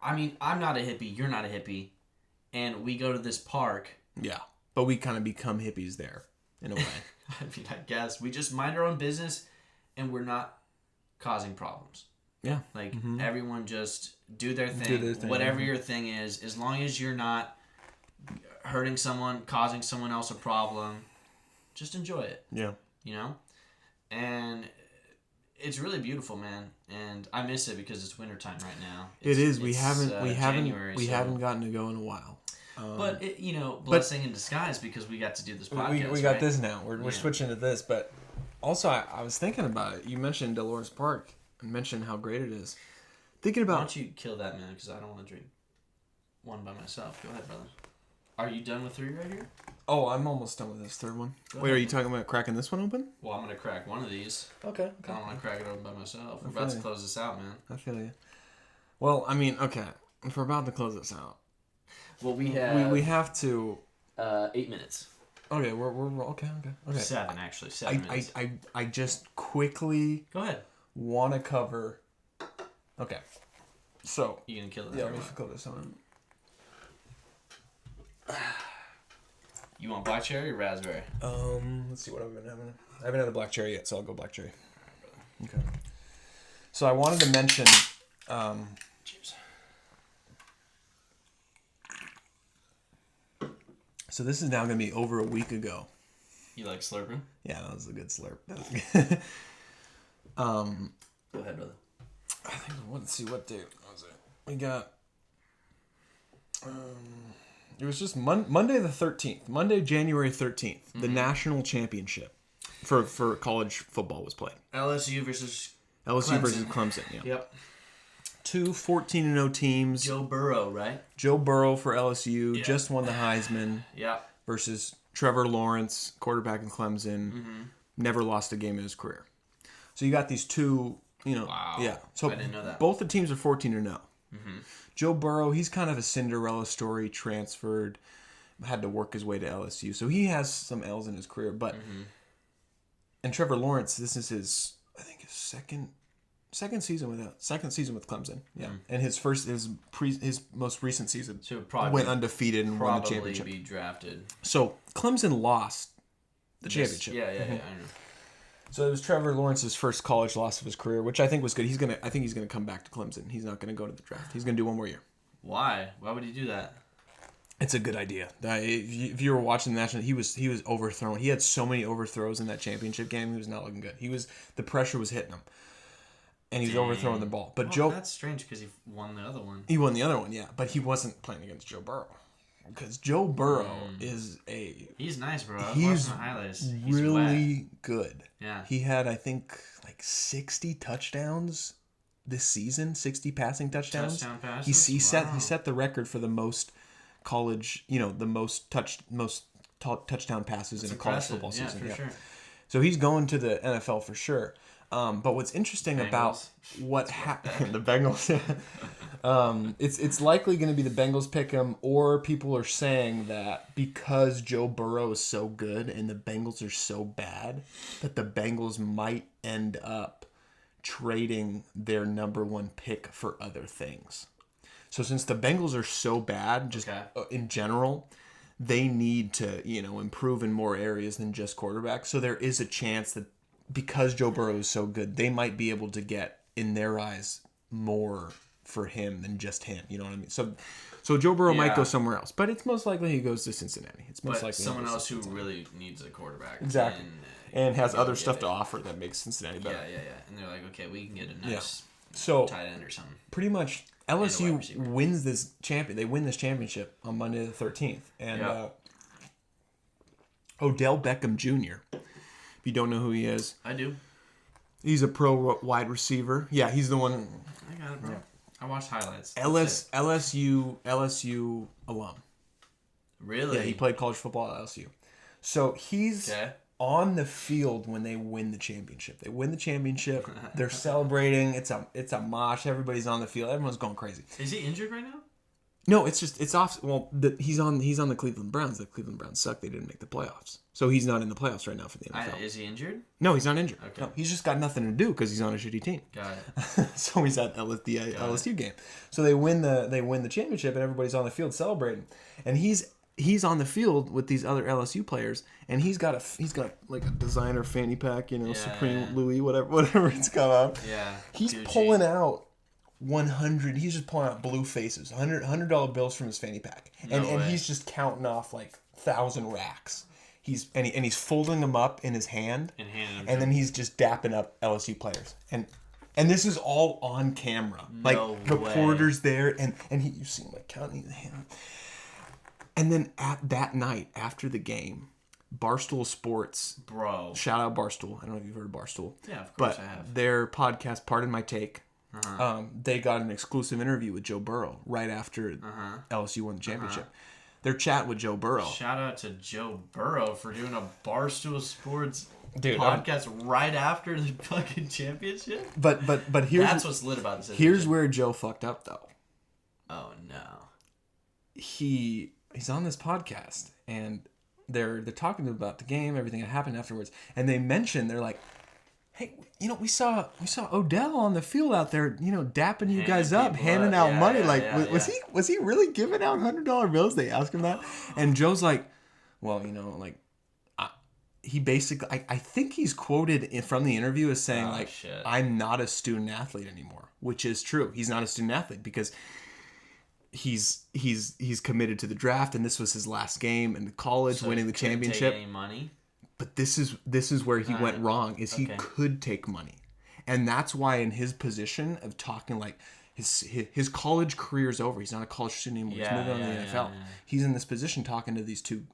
I mean, I'm not a hippie. You're not a hippie, and we go to this park. Yeah, but we kind of become hippies there in a way. I mean, I guess we just mind our own business, and we're not causing problems. Yeah. Like, everyone just do their thing. Whatever your thing is, as long as you're not hurting someone, causing someone else a problem, just enjoy it. Yeah. And it's really beautiful, man. And I miss it because it's wintertime right now. It is. We haven't gotten to go in a while. But blessing in disguise because we got to do this podcast. We got this now. We're switching to this, but also I was thinking about it. You mentioned Dolores Park and mentioned how great it is. Thinking about. Why don't you kill that man? Because I don't want to drink one by myself. Go ahead, brother. Are you done with 3 right here? Oh, I'm almost done with this third one. Wait, are you talking about cracking this one open? Well, I'm gonna crack one of these. Okay. I don't want to crack it open by myself. We're about to close this out, man. I feel you. Well, I mean, okay. If we're about to close this out. Well, we have to 8 minutes. Okay, we're okay. 7 actually. 7 minutes. I just quickly go ahead. Want to cover. Okay, so you gonna kill it? Yeah, let me kill this one. You want black cherry or raspberry? Let's see what I've been having. I haven't had a black cherry yet, so I'll go black cherry. Okay. So I wanted to mention. Cheers. So this is now going to be over a week ago. You like slurping? Yeah, that was a good slurp. That was good. Go ahead, brother. I think, let's see, what date was it? We got, it was just Monday the 13th. Monday, January 13th. The national championship for college football was played. LSU versus Clemson, yeah. Yep. 2 14-0 teams. Joe Burrow, right? Joe Burrow for LSU just won the Heisman. Yeah. Versus Trevor Lawrence, quarterback in Clemson, never lost a game in his career. So you got these two, Wow. Yeah. So I didn't know that. Both the teams are 14-0. Joe Burrow, he's kind of a Cinderella story, transferred, had to work his way to LSU. So he has some L's in his career, but and Trevor Lawrence, this is his second season with Clemson. Yeah. And his most recent season went undefeated and won the championship. Probably be drafted. So Clemson lost the championship. Yeah, I know. So it was Trevor Lawrence's first college loss of his career, which I think was good. I think he's gonna come back to Clemson. He's not gonna go to the draft. He's gonna do one more year. Why? Why would he do that? It's a good idea. If you were watching the national, he was overthrown. He had so many overthrows in that championship game. He was not looking good. The pressure was hitting him, and he was overthrowing the ball. But Joe, that's strange because he won the other one. He won the other one, yeah, but he wasn't playing against Joe Burrow because Joe Burrow He's nice, bro. He's the highlights. really good. Yeah, he had I think like 60 touchdowns this season, 60 passing touchdowns. Touchdown passes. He set the record for the most college, the most touchdown passes in a college football season. For sure. So he's going to the NFL for sure. But what's interesting about what happened, the Bengals, it's likely going to be the Bengals pick him, or people are saying that because Joe Burrow is so good and the Bengals are so bad, that the Bengals might end up trading their number 1 pick for other things. So since the Bengals are so bad, just in general, they need to, improve in more areas than just quarterback. So there is a chance that because Joe Burrow is so good, they might be able to get, in their eyes, more for him than just him. You know what I mean? So Joe Burrow might go somewhere else, but it's most likely he goes to Cincinnati. It's most likely someone else who really needs a quarterback. Exactly. And has other stuff to offer that makes Cincinnati better. Yeah. And they're like, okay, we can get a nice tight end or something. Pretty much LSU wins this They win this championship on Monday the 13th. And Odell Beckham Jr., if you don't know who he is. I do. He's a pro wide receiver. Yeah, he's the one. I got it, bro. Yeah. I watched highlights. LSU alum. Really? Yeah, he played college football at LSU. So he's on the field when they win the championship. They win the championship. They're celebrating. It's a mosh. Everybody's on the field. Everyone's going crazy. Is he injured right now? No, it's off. Well, he's on the Cleveland Browns. The Cleveland Browns suck. They didn't make the playoffs, so he's not in the playoffs right now for the NFL. Is he injured? No, he's not injured. Okay. No, he's just got nothing to do because he's on a shitty team. Got it. So he's at the LSU game. So they win the championship, and everybody's on the field celebrating, and he's on the field with these other LSU players, and he's got like a designer fanny pack, Supreme Louis, whatever it's called. Yeah. He's pulling out 100. He's just pulling out blue faces, $100 bills from his fanny pack, and he's just counting off like 1,000 racks. He's folding them up in his hand, and then he's just dapping up LSU players, and this is all on camera. Like reporters there, and you see him like counting his hand. And then at that night after the game, Barstool Sports, bro, shout out Barstool. I don't know if you've heard of Barstool. Yeah, of course I have. Their podcast, Pardon My Take. They got an exclusive interview with Joe Burrow right after LSU won the championship. Their chat with Joe Burrow. Shout out to Joe Burrow for doing a Barstool Sports podcast right after the fucking championship. But that's what's lit about this. Here's where Joe fucked up though. Oh no. He's on this podcast and they're talking about the game, everything that happened afterwards, and they mention, they're like, hey, we saw Odell on the field out there, dapping you guys up, handing out money. Was he really giving out $100 bills? They asked him that, and Joe's like, well, he basically, I think he's quoted from the interview as saying I'm not a student athlete anymore, which is true. He's not a student athlete because he's committed to the draft, and this was his last game in college, winning the championship. Take any money? But this is where he went wrong. He could take money, and that's why in his position of talking like his college career is over. He's not a college student anymore. He's moving on to the NFL. Yeah. He's in this position talking to these two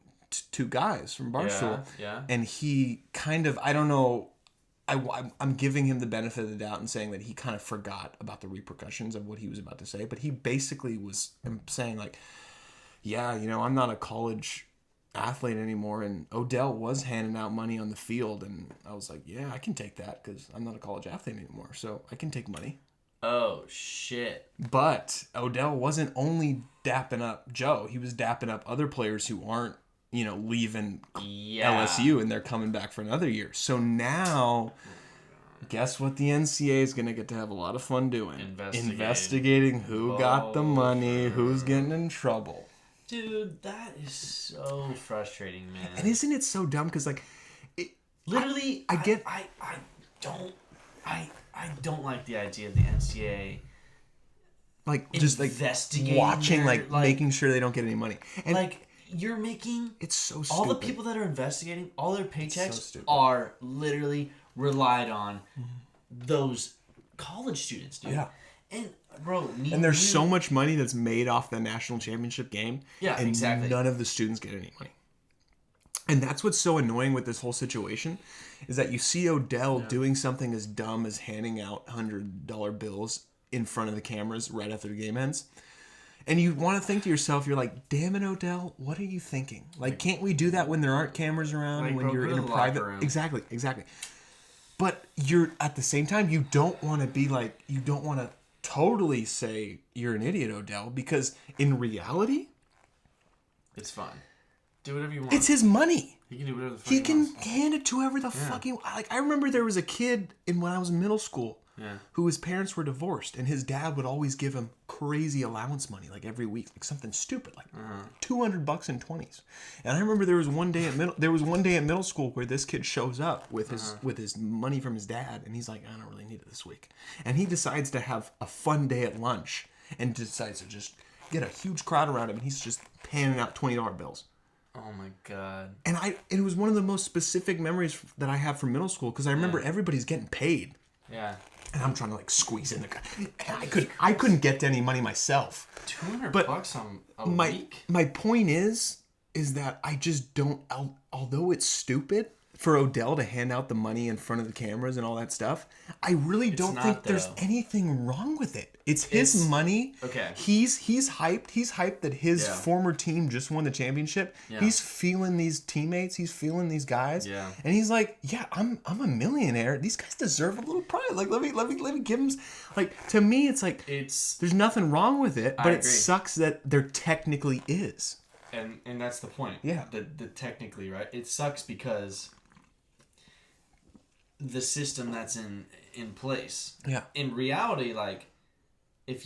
guys from Barstool, and he kind of, I don't know. I'm giving him the benefit of the doubt and saying that he kind of forgot about the repercussions of what he was about to say, but he basically was saying like, I'm not a college athlete anymore, and Odell was handing out money on the field, and I was like, yeah, I can take that because I'm not a college athlete anymore, so I can take money. Oh shit. But Odell wasn't only dapping up Joe, he was dapping up other players who aren't leaving LSU, and they're coming back for another year. So now guess what the NCAA is going to get to have a lot of fun doing? Investigating who got the money, who's getting in trouble. Dude, that is so frustrating, man. And isn't it so dumb? Because literally, I don't like the idea of the NCAA like just like investigating watching, like making sure they don't get any money. And like you're making it's so stupid. All the people that are investigating, all their paychecks are literally relied on those college students, dude. Yeah. And bro, and there's so much money that's made off the national championship game. Yeah, and exactly. None of the students get any money. And that's what's so annoying with this whole situation, is that you see Odell doing something as dumb as handing out $100 bills in front of the cameras right after the game ends. And you want to think to yourself, you're like, damn it, Odell, what are you thinking? Like, can't we do that when there aren't cameras around, like, when you're in a private... Exactly. But you're, at the same time, you don't want to be like, you don't want to totally say you're an idiot, Odell, because in reality... It's fine. Do whatever you want. It's his money. He can do whatever the fuck he can hand it to whoever the fuck he... Like, I remember there was a kid when I was in middle school who his parents were divorced, and his dad would always give him crazy allowance money, like every week, like something stupid, like $200 in 20s. And I remember there was one day at middle school where this kid shows up with his money from his dad, and he's like, I don't really need it this week. And he decides to have a fun day at lunch and decides to just get a huge crowd around him, and he's just handing out $20 bills. Oh my god. And it was one of the most specific memories that I have from middle school, because I remember everybody's getting paid. Yeah. And I'm trying to like squeeze in the... And I couldn't get to any money myself. $200 on a week? My point is that I just don't... Although it's stupid for Odell to hand out the money in front of the cameras and all that stuff, I really don't think there's anything wrong with it. It's his money. Okay. He's hyped. He's hyped that his former team just won the championship. Yeah. He's feeling these teammates. He's feeling these guys. Yeah. And he's like, yeah, I'm a millionaire. These guys deserve a little pride. Like, let me give them... Like, to me, it's like... There's nothing wrong with it, but it sucks that there technically is. And that's the point. Yeah. The technically, right? It sucks because... the system that's in place. Yeah. In reality, like, if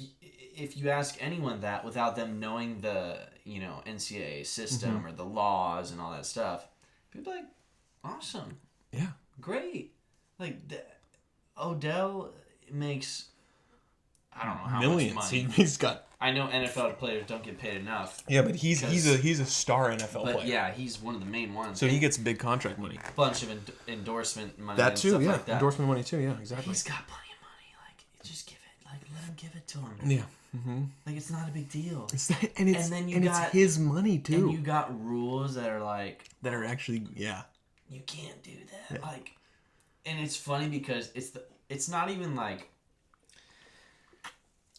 you ask anyone that without them knowing the, NCAA system or the laws and all that stuff, people are like, awesome. Yeah. Great. Like, Odell makes, I don't know how millions. much money. He's got... I know NFL players don't get paid enough. Yeah, but he's a star NFL player. Yeah, he's one of the main ones. So he gets big contract money. Bunch of endorsement money. That too, and stuff yeah. like that. Endorsement money too, yeah, exactly. He's got plenty of money. Like, just give it. Like, let him give it to him. Yeah. Mm-hmm. Like, it's not a big deal. It's his money too. And you got rules that are like that are actually you can't do that. Yeah. Like, and it's funny because it's not even like.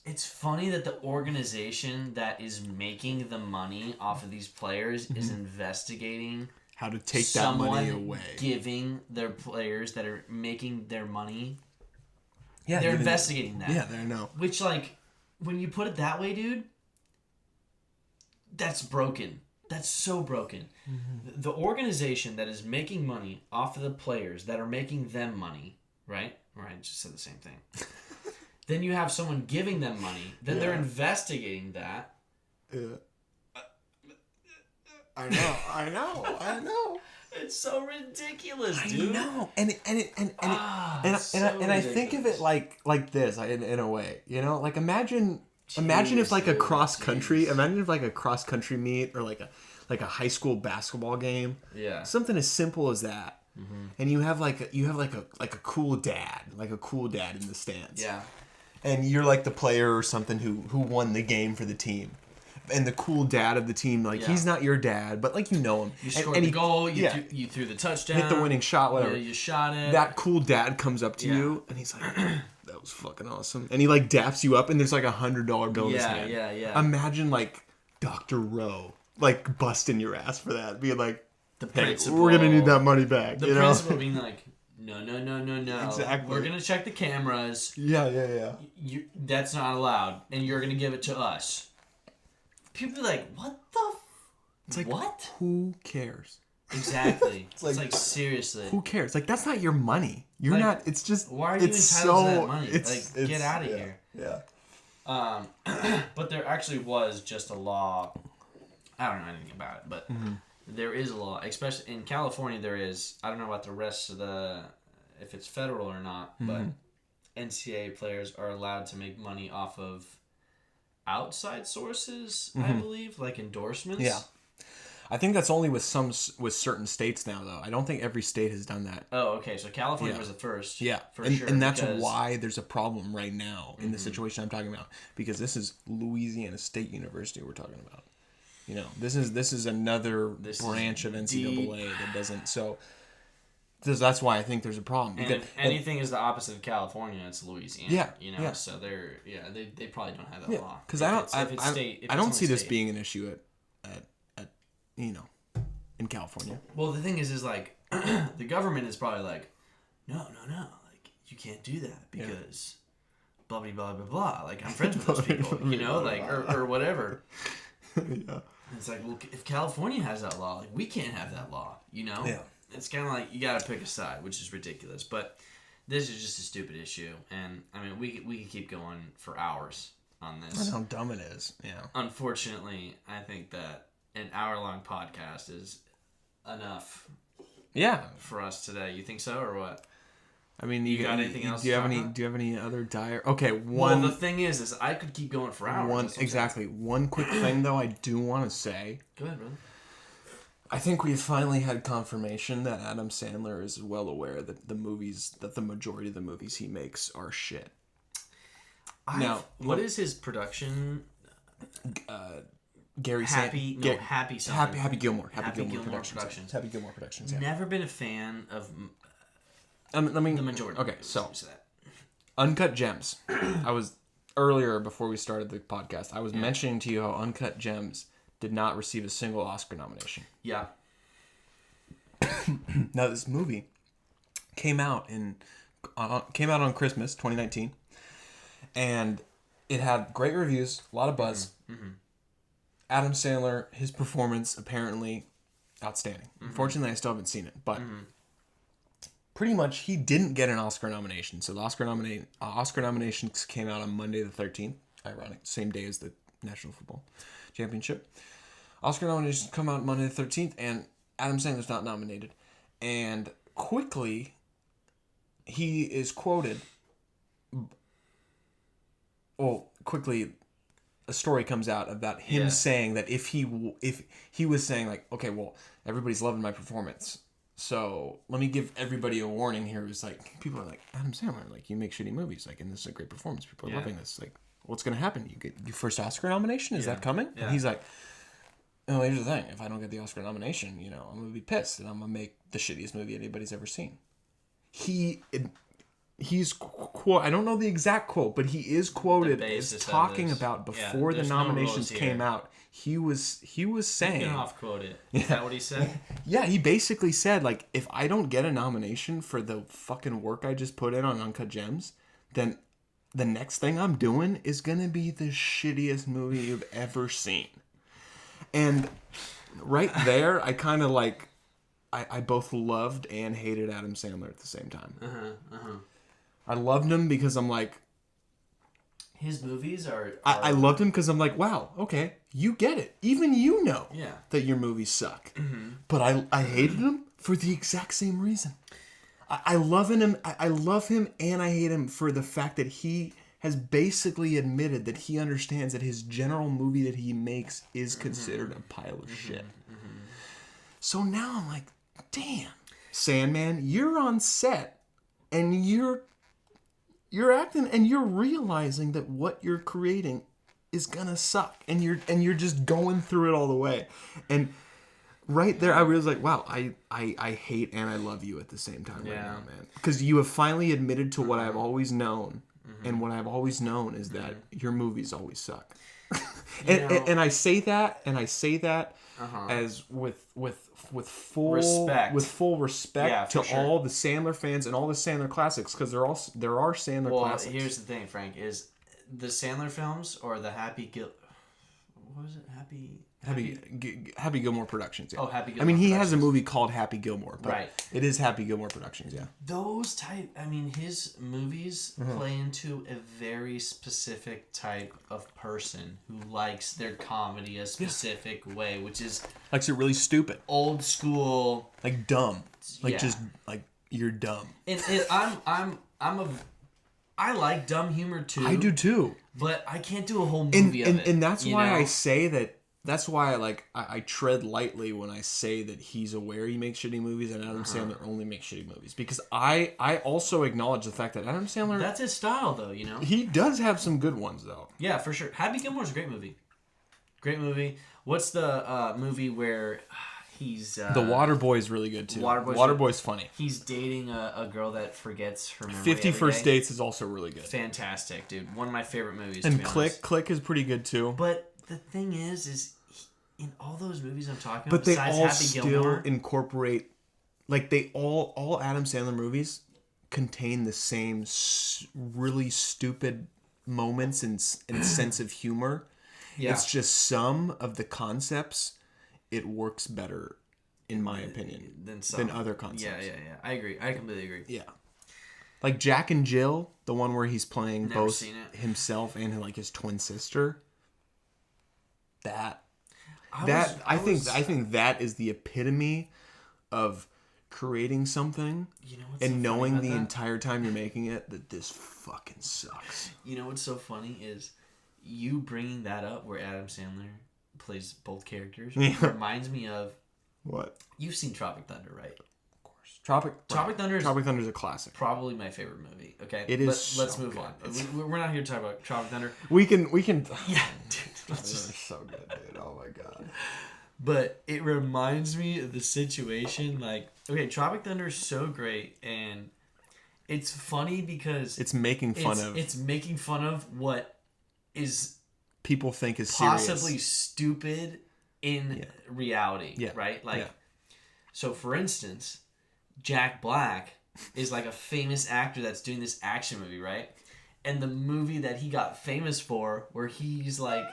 It's funny that the organization that is making the money off of these players is investigating how to take that money away. Giving their players that are making their money. Yeah, they're investigating that. Yeah, they know. Which, like, when you put it that way, dude, that's broken. That's so broken. Mm-hmm. The organization that is making money off of the players that are making them money, right? Ryan just said the same thing. Then you have someone giving them money. Then they're investigating that. Yeah. I know. It's so ridiculous, dude. I know. And I think of it like this in a way. Like imagine if like a cross country meet or like a high school basketball game. Yeah. Something as simple as that. Mm-hmm. And you have a cool dad in the stands. Yeah. And you're like the player or something who won the game for the team. And the cool dad of the team, he's not your dad, but you know him. You scored the goal, you threw the touchdown. Hit the winning shot, whatever. You shot it. That cool dad comes up to you and he's like, that was fucking awesome. And he daps you up and there's $100 bill in his hand. Yeah. Imagine Dr. Rowe busting your ass for that. Being like, the principal, we're gonna need that money back. The principal being like, no. Exactly. We're gonna check the cameras. Yeah. That's not allowed, and you're gonna give it to us. People be like, what the? It's like, what? Who cares? Exactly. it's like seriously. Who cares? That's not your money. You're not. It's just. Why are you entitled to that money? Get out of here. Yeah. But there actually was just a law. I don't know anything about it, but. Mm-hmm. There is a law, especially in California. There is. I don't know about the rest of if it's federal or not, but NCAA players are allowed to make money off of outside sources, I believe, like endorsements. Yeah. I think that's only with certain states now, though. I don't think every state has done that. Oh, okay. So California was the first. Yeah, sure. And that's why there's a problem right now in the situation I'm talking about, because this is Louisiana State University we're talking about. You know, this is another branch of NCAA that doesn't. So that's why I think there's a problem. And if anything is the opposite of California, it's Louisiana. Yeah, you know. Yeah. So they probably don't have that law. Because I don't see this being an issue at you know, in California. Well, the thing is like the government is probably like, no, like you can't do that because blah blah blah blah blah. Like I'm friends with those people, you know, like or whatever. Yeah. It's like, well, if California has that law, like we can't have that law, you know. Yeah. It's kind of like you got to pick a side, which is ridiculous. But this is just a stupid issue, and I mean we could keep going for hours on this. That's how dumb it is. Yeah. Unfortunately, I think that an hour-long podcast is enough. Yeah. For us today, you think so, or what? I mean, you got anything else? Do you have any other dire? Okay, Well, the thing is I could keep going for hours. One quick thing though, I do want to say. Go ahead, brother. I think we've finally had confirmation that Adam Sandler is well aware that the majority of the movies he makes are shit. What is his production? Happy Gilmore. Happy Gilmore Productions. Happy Gilmore Productions. Yeah. Never been a fan of. The majority. Okay, so Uncut Gems. I was earlier before we started the podcast. I was mentioning to you how Uncut Gems did not receive a single Oscar nomination. Yeah. Now this movie came out on Christmas 2019, and it had great reviews, a lot of buzz. Mm-hmm. Adam Sandler, his performance apparently outstanding. Mm-hmm. Unfortunately, I still haven't seen it, but pretty much he didn't get an Oscar nomination. So the Oscar nominations came out on Monday the 13th. Ironic, same day as the National Football Championship. Oscar nominations come out Monday the 13th, and Adam Sandler's not nominated. And quickly, he is quoted. A story comes out about him saying that if he was saying like, okay, well, everybody's loving my performance, so let me give everybody a warning here. It's like people are like, Adam Sandler, like you make shitty movies, like, and this is a great performance. People are loving this. Like, what's gonna happen? You get your first Oscar nomination? Is that coming? Yeah. And he's like, oh, here's the thing. If I don't get the Oscar nomination, you know, I'm gonna be pissed, and I'm gonna make the shittiest movie anybody's ever seen. He's I don't know the exact quote, but he is quoted as talking about before the nominations came out. He was saying, you can off quote it. Is that what he said? Yeah, he basically said like, if I don't get a nomination for the fucking work I just put in on Uncut Gems, then the next thing I'm doing is gonna be the shittiest movie you've ever seen. And right there, I kind of like, I both loved and hated Adam Sandler at the same time. I loved him because I'm like... His movies are... I loved him because I'm like, wow, okay, you get it. Even you know that your movies suck. Mm-hmm. But I hated him for the exact same reason. I love him and I hate him for the fact that he has basically admitted that he understands that his general movie that he makes is considered a pile of shit. Mm-hmm. So now I'm like, damn, Sandman, you're on set and you're acting and you're realizing that what you're creating is gonna suck, and you're just going through it all the way. And right there, I was like, wow, I hate and I love you at the same time right now, man. Because you have finally admitted to what I've always known, and what I've always known is that your movies always suck. and I say that as with full respect to all the Sandler fans and all the Sandler classics, because there are Sandler classics. Well, here's the thing, Frank, is the Sandler films or the Happy Gilmore Productions. Yeah. Oh, Happy Gilmore. I mean, he has a movie called Happy Gilmore, but it is Happy Gilmore Productions. Yeah. His movies play into a very specific type of person who likes their comedy a specific way, which is likes it really stupid, old school, like dumb, like just like you're dumb. And I'm I like dumb humor too. I do too. But I can't do a whole movie of it. And that's why I say that. That's why I tread lightly when I say that he's aware he makes shitty movies and Adam Sandler only makes shitty movies, because I also acknowledge the fact that Adam Sandler, that's his style though, you know. He does have some good ones though. Yeah, for sure. Happy Gilmore's a great movie. Great movie. What's the movie where he's The Waterboy is really good too. Waterboy's funny. He's dating a girl that forgets her memory 50 every First day. Dates is also really good. Fantastic, dude. One of my favorite movies. And to be honest. Click is pretty good too. But the thing is in all those movies I'm talking about, but they besides all Happy still Gilmore, incorporate, like they all Adam Sandler movies contain the same really stupid moments and sense of humor. Yeah. It's just some of the concepts, it works better, in my opinion, than other concepts. Yeah. I agree. I completely agree. Yeah. Like Jack and Jill, the one where he's playing Never both seen it. himself and like his twin sister. I think that is the epitome of creating something, and knowing the entire time you're making it that this fucking sucks. You know what's so funny is you bringing that up where Adam Sandler plays both characters reminds me of what? You've seen Tropic Thunder, right? Of course. Tropic Thunder is a classic. Probably my favorite movie. Okay, it is. Let's move on. We're not here to talk about Tropic Thunder. We can. Yeah, dude. It's so good, dude. Oh my god. But it reminds me of the situation. Like, okay, Tropic Thunder is so great, and it's funny because it's making fun of what is people think is possibly serious. Stupid in reality. Yeah. Right. Like, so for instance, Jack Black is like a famous actor that's doing this action movie, right? And the movie that he got famous for, where he's like,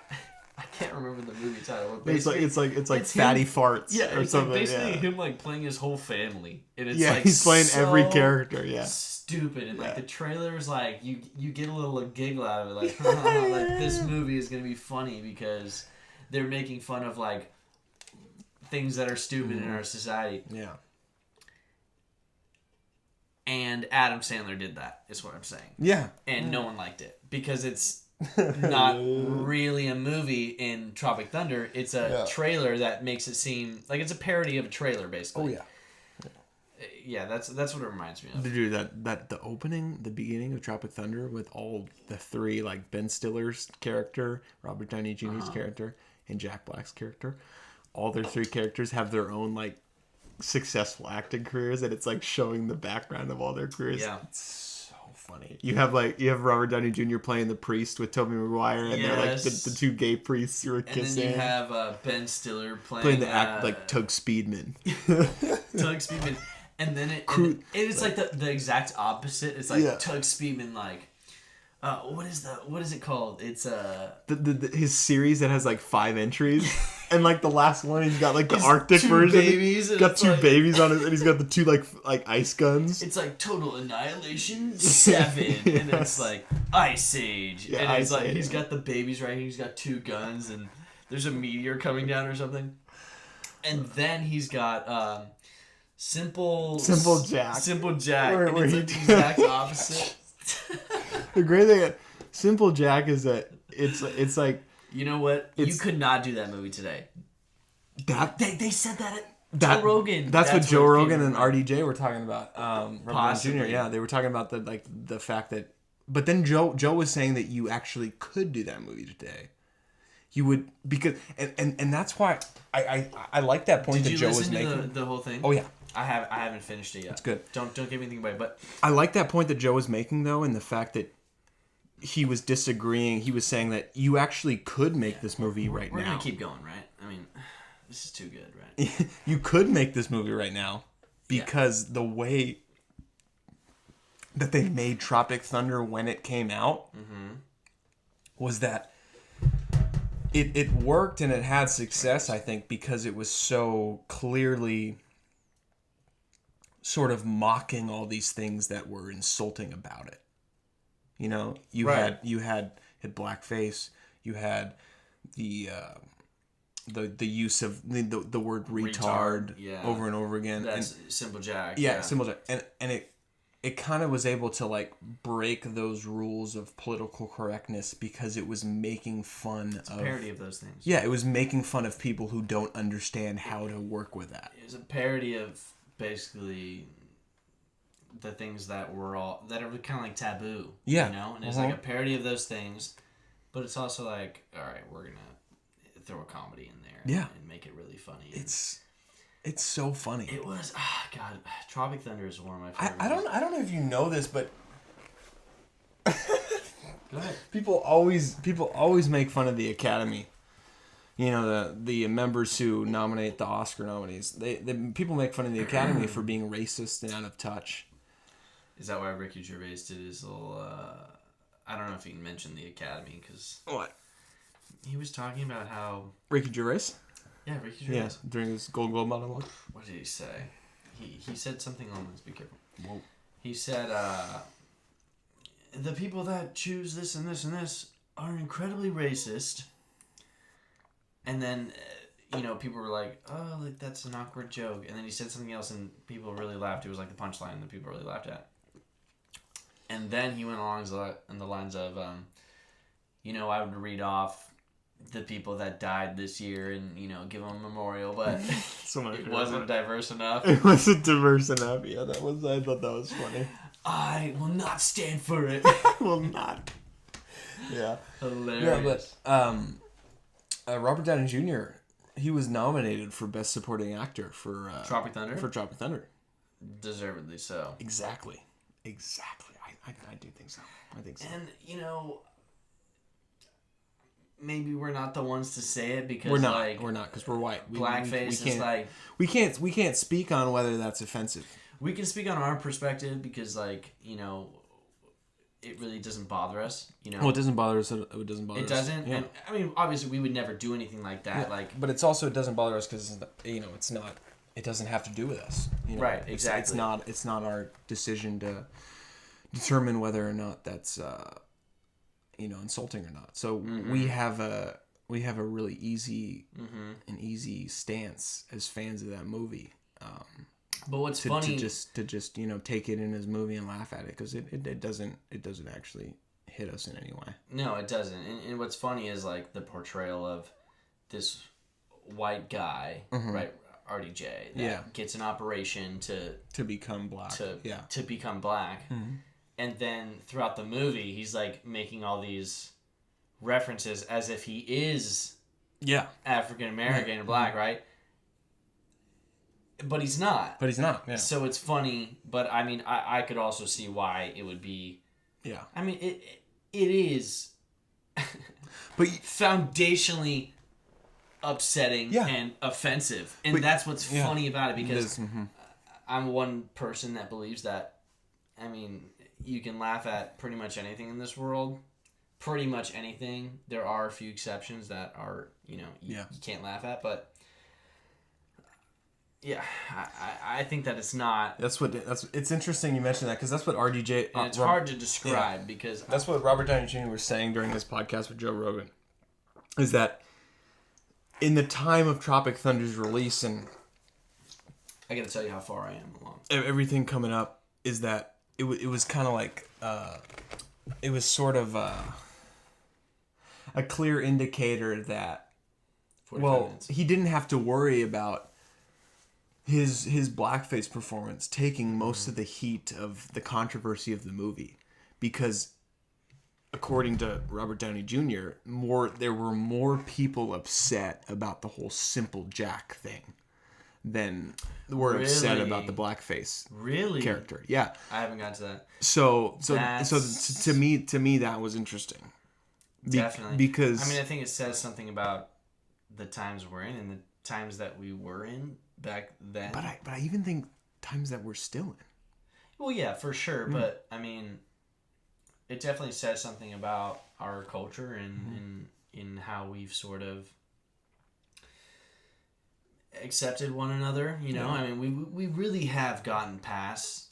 I can't remember the movie title. It's like Fatty him, Farts. Yeah, or it's something. Like basically him like playing his whole family, and it's like he's playing so every character. Yeah, stupid, and like the trailer's like you get a little giggle out of it, like like this movie is gonna be funny because they're making fun of like things that are stupid in our society. Yeah. And Adam Sandler did that, is what I'm saying. Yeah. And no one liked it because it's not really a movie in Tropic Thunder. It's a trailer that makes it seem like it's a parody of a trailer, basically. Oh, yeah, that's what it reminds me of. Dude, the beginning of Tropic Thunder with all the three, like Ben Stiller's character, Robert Downey Jr.'s character, and Jack Black's character, all their three characters have their own, like, successful acting careers, and it's like showing the background of all their careers. Yeah, it's so funny. You have Robert Downey Jr. playing the priest with Tobey Maguire, and they're like the two gay priests who are kissing. And then you have Ben Stiller playing the act like Tug Speedman. Tug Speedman, and then it's like the exact opposite. It's like Tug Speedman, like. What is it called? It's his series that has like 5 entries, and like the last one he's got like the Arctic version. Babies, he's got 2 babies on it, and he's got the 2 like ice guns. It's like Total Annihilation 7, and it's like Ice Age, and it's like he's got the babies right here. He's got 2 guns, and there's a meteor coming down or something, and then he's got Simple Jack, and it's like the exact opposite. The great thing at Simple Jack is that it's like, you know what, you could not do that movie today. That they said that at Joe Rogan. That's what Joe Rogan and RDJ were talking about. Robert Jr. Yeah, they were talking about the fact that. But then Joe was saying that you actually could do that movie today. You would, because and that's why I like that point that Joe was making. Did you listen to the whole thing? Oh yeah. I haven't finished it yet. That's good. Don't give me anything about it, but I like that point that Joe was making though, and the fact that he was disagreeing. He was saying that you actually could make this movie right now. We're gonna keep going, right? I mean, this is too good, right? You could make this movie right now because the way that they made Tropic Thunder when it came out was that it worked and it had success, I think, because it was so clearly sort of mocking all these things that were insulting about it. You know, you had blackface, you had the use of the word retard over and over again. That's Simple Jack. Yeah, Simple Jack, and it kind of was able to like break those rules of political correctness because it was making fun of... a parody of those things. Yeah, it was making fun of people who don't understand how to work with that. It was a parody of basically the things that are kind of like taboo. Yeah. You know? And it's like a parody of those things, but it's also like, all right, we're going to throw a comedy in there and make it really funny. It's so funny. It was, God, Tropic Thunder is one of my favorites. I don't know if you know this, but go ahead. People always make fun of the Academy. You know, the members who nominate the Oscar nominees. They people make fun of the Academy for being racist and out of touch. Is that why Ricky Gervais did his little? I don't know if he mentioned the Academy because what he was talking about how Ricky Gervais. Yeah, Ricky Gervais. Yeah, during his Golden Globe monologue. What did he say? He said something on this. Be careful. Whoa. He said, the people that choose this and this and this are incredibly racist. And then, people were like, oh, like that's an awkward joke. And then he said something else and people really laughed. It was like the punchline that people really laughed at. And then he went along the lines of, I would read off the people that died this year and, give them a memorial, but it wasn't diverse enough. It wasn't diverse enough. Yeah, I thought that was funny. I will not stand for it. I will not. Yeah. Hilarious. Yeah, but Robert Downey Jr., he was nominated for Best Supporting Actor for Tropic Thunder? For Tropic Thunder. Deservedly so. Exactly. I do think so. I think so. And, maybe we're not the ones to say it because we're not because we're white. Blackface is like we can't speak on whether that's offensive. We can speak on our perspective because it really doesn't bother us. Well, it doesn't bother us. It doesn't bother us. It doesn't. Yeah. And, I mean, obviously, we would never do anything like that. Yeah. But it's also it doesn't bother us because it's not. It doesn't have to do with us. Right. Exactly. It's not our decision to determine whether or not that's insulting or not. So we have a really easy an easy stance as fans of that movie. But what's funny to just take it in as a movie and laugh at it because it doesn't actually hit us in any way. No, it doesn't. And what's funny is like the portrayal of this white guy, right? RDJ that gets an operation to become black. To become black. Mm-hmm. And then throughout the movie, he's like making all these references as if he is African American and black, right? But he's not. Yeah. So it's funny, but I mean, I could also see why it would be. Yeah. I mean, it is, but foundationally upsetting and offensive, and that's what's funny about it because I'm one person that believes that. I mean, you can laugh at pretty much anything in this world. Pretty much anything. There are a few exceptions that are, you can't laugh at, but yeah, I think that it's not. It's interesting you mentioned that because that's what RDJ. And it's hard to describe because that's what Robert Downey Jr. was saying during his podcast with Joe Rogan. Is that in the time of Tropic Thunder's release and I got to tell you how far I am along. Everything coming up is that it was kind of like it was sort of a clear indicator that he didn't have to worry about his blackface performance taking most of the heat of the controversy of the movie because according to Robert Downey Jr. there were more people upset about the whole Simple Jack thing than were upset about the blackface character. Yeah, I haven't got to that. So to me that was interesting. Definitely, because I mean I think it says something about the times we're in and the times that we were in back then. But I even think times that we're still in. Well, yeah, for sure. But I mean, it definitely says something about our culture and in how we've sort of accepted one another. I mean, we really have gotten past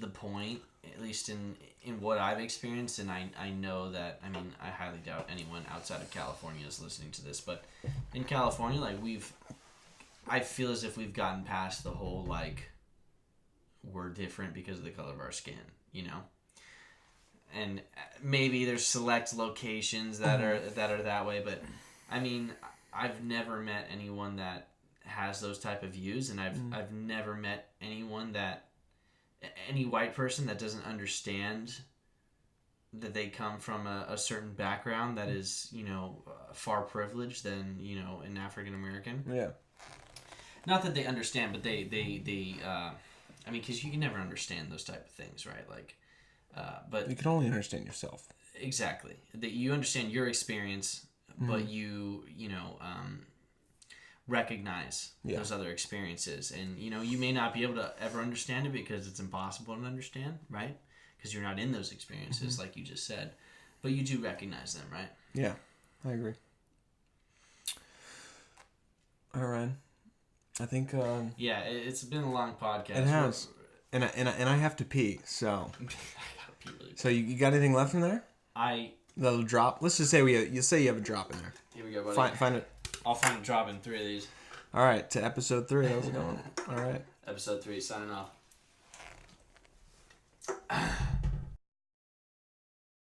the point, at least in what I've experienced, and I know that, I mean, I highly doubt anyone outside of California is listening to this, but in California, like, I feel as if we've gotten past the whole, like, we're different because of the color of our skin. you know. And maybe there's select locations that are that way, but I mean, I've never met anyone that has those type of views, and I've never met anyone any white person that doesn't understand that they come from a certain background that is, you know, far privileged than, you know, an African American. Yeah. Not that they understand, but they I mean, because you can never understand those type of things, right? Like, but you can only understand yourself. Exactly. That you understand your experience, but you know, recognize those other experiences, and you know, you may not be able to ever understand it because it's impossible to understand, right? Because you're not in those experiences, like you just said, but you do recognize them, right? Yeah, I agree. All right, I think. Yeah, it's been a long podcast. It has, and I have to pee. So. I gotta pee really quick. So you got anything left in there? The drop. Let's just say you have a drop in there. Here we go, buddy. Find it. I'll find a drop in 3 of these. All right, to episode 3. How's it going? All right. Episode 3, signing off.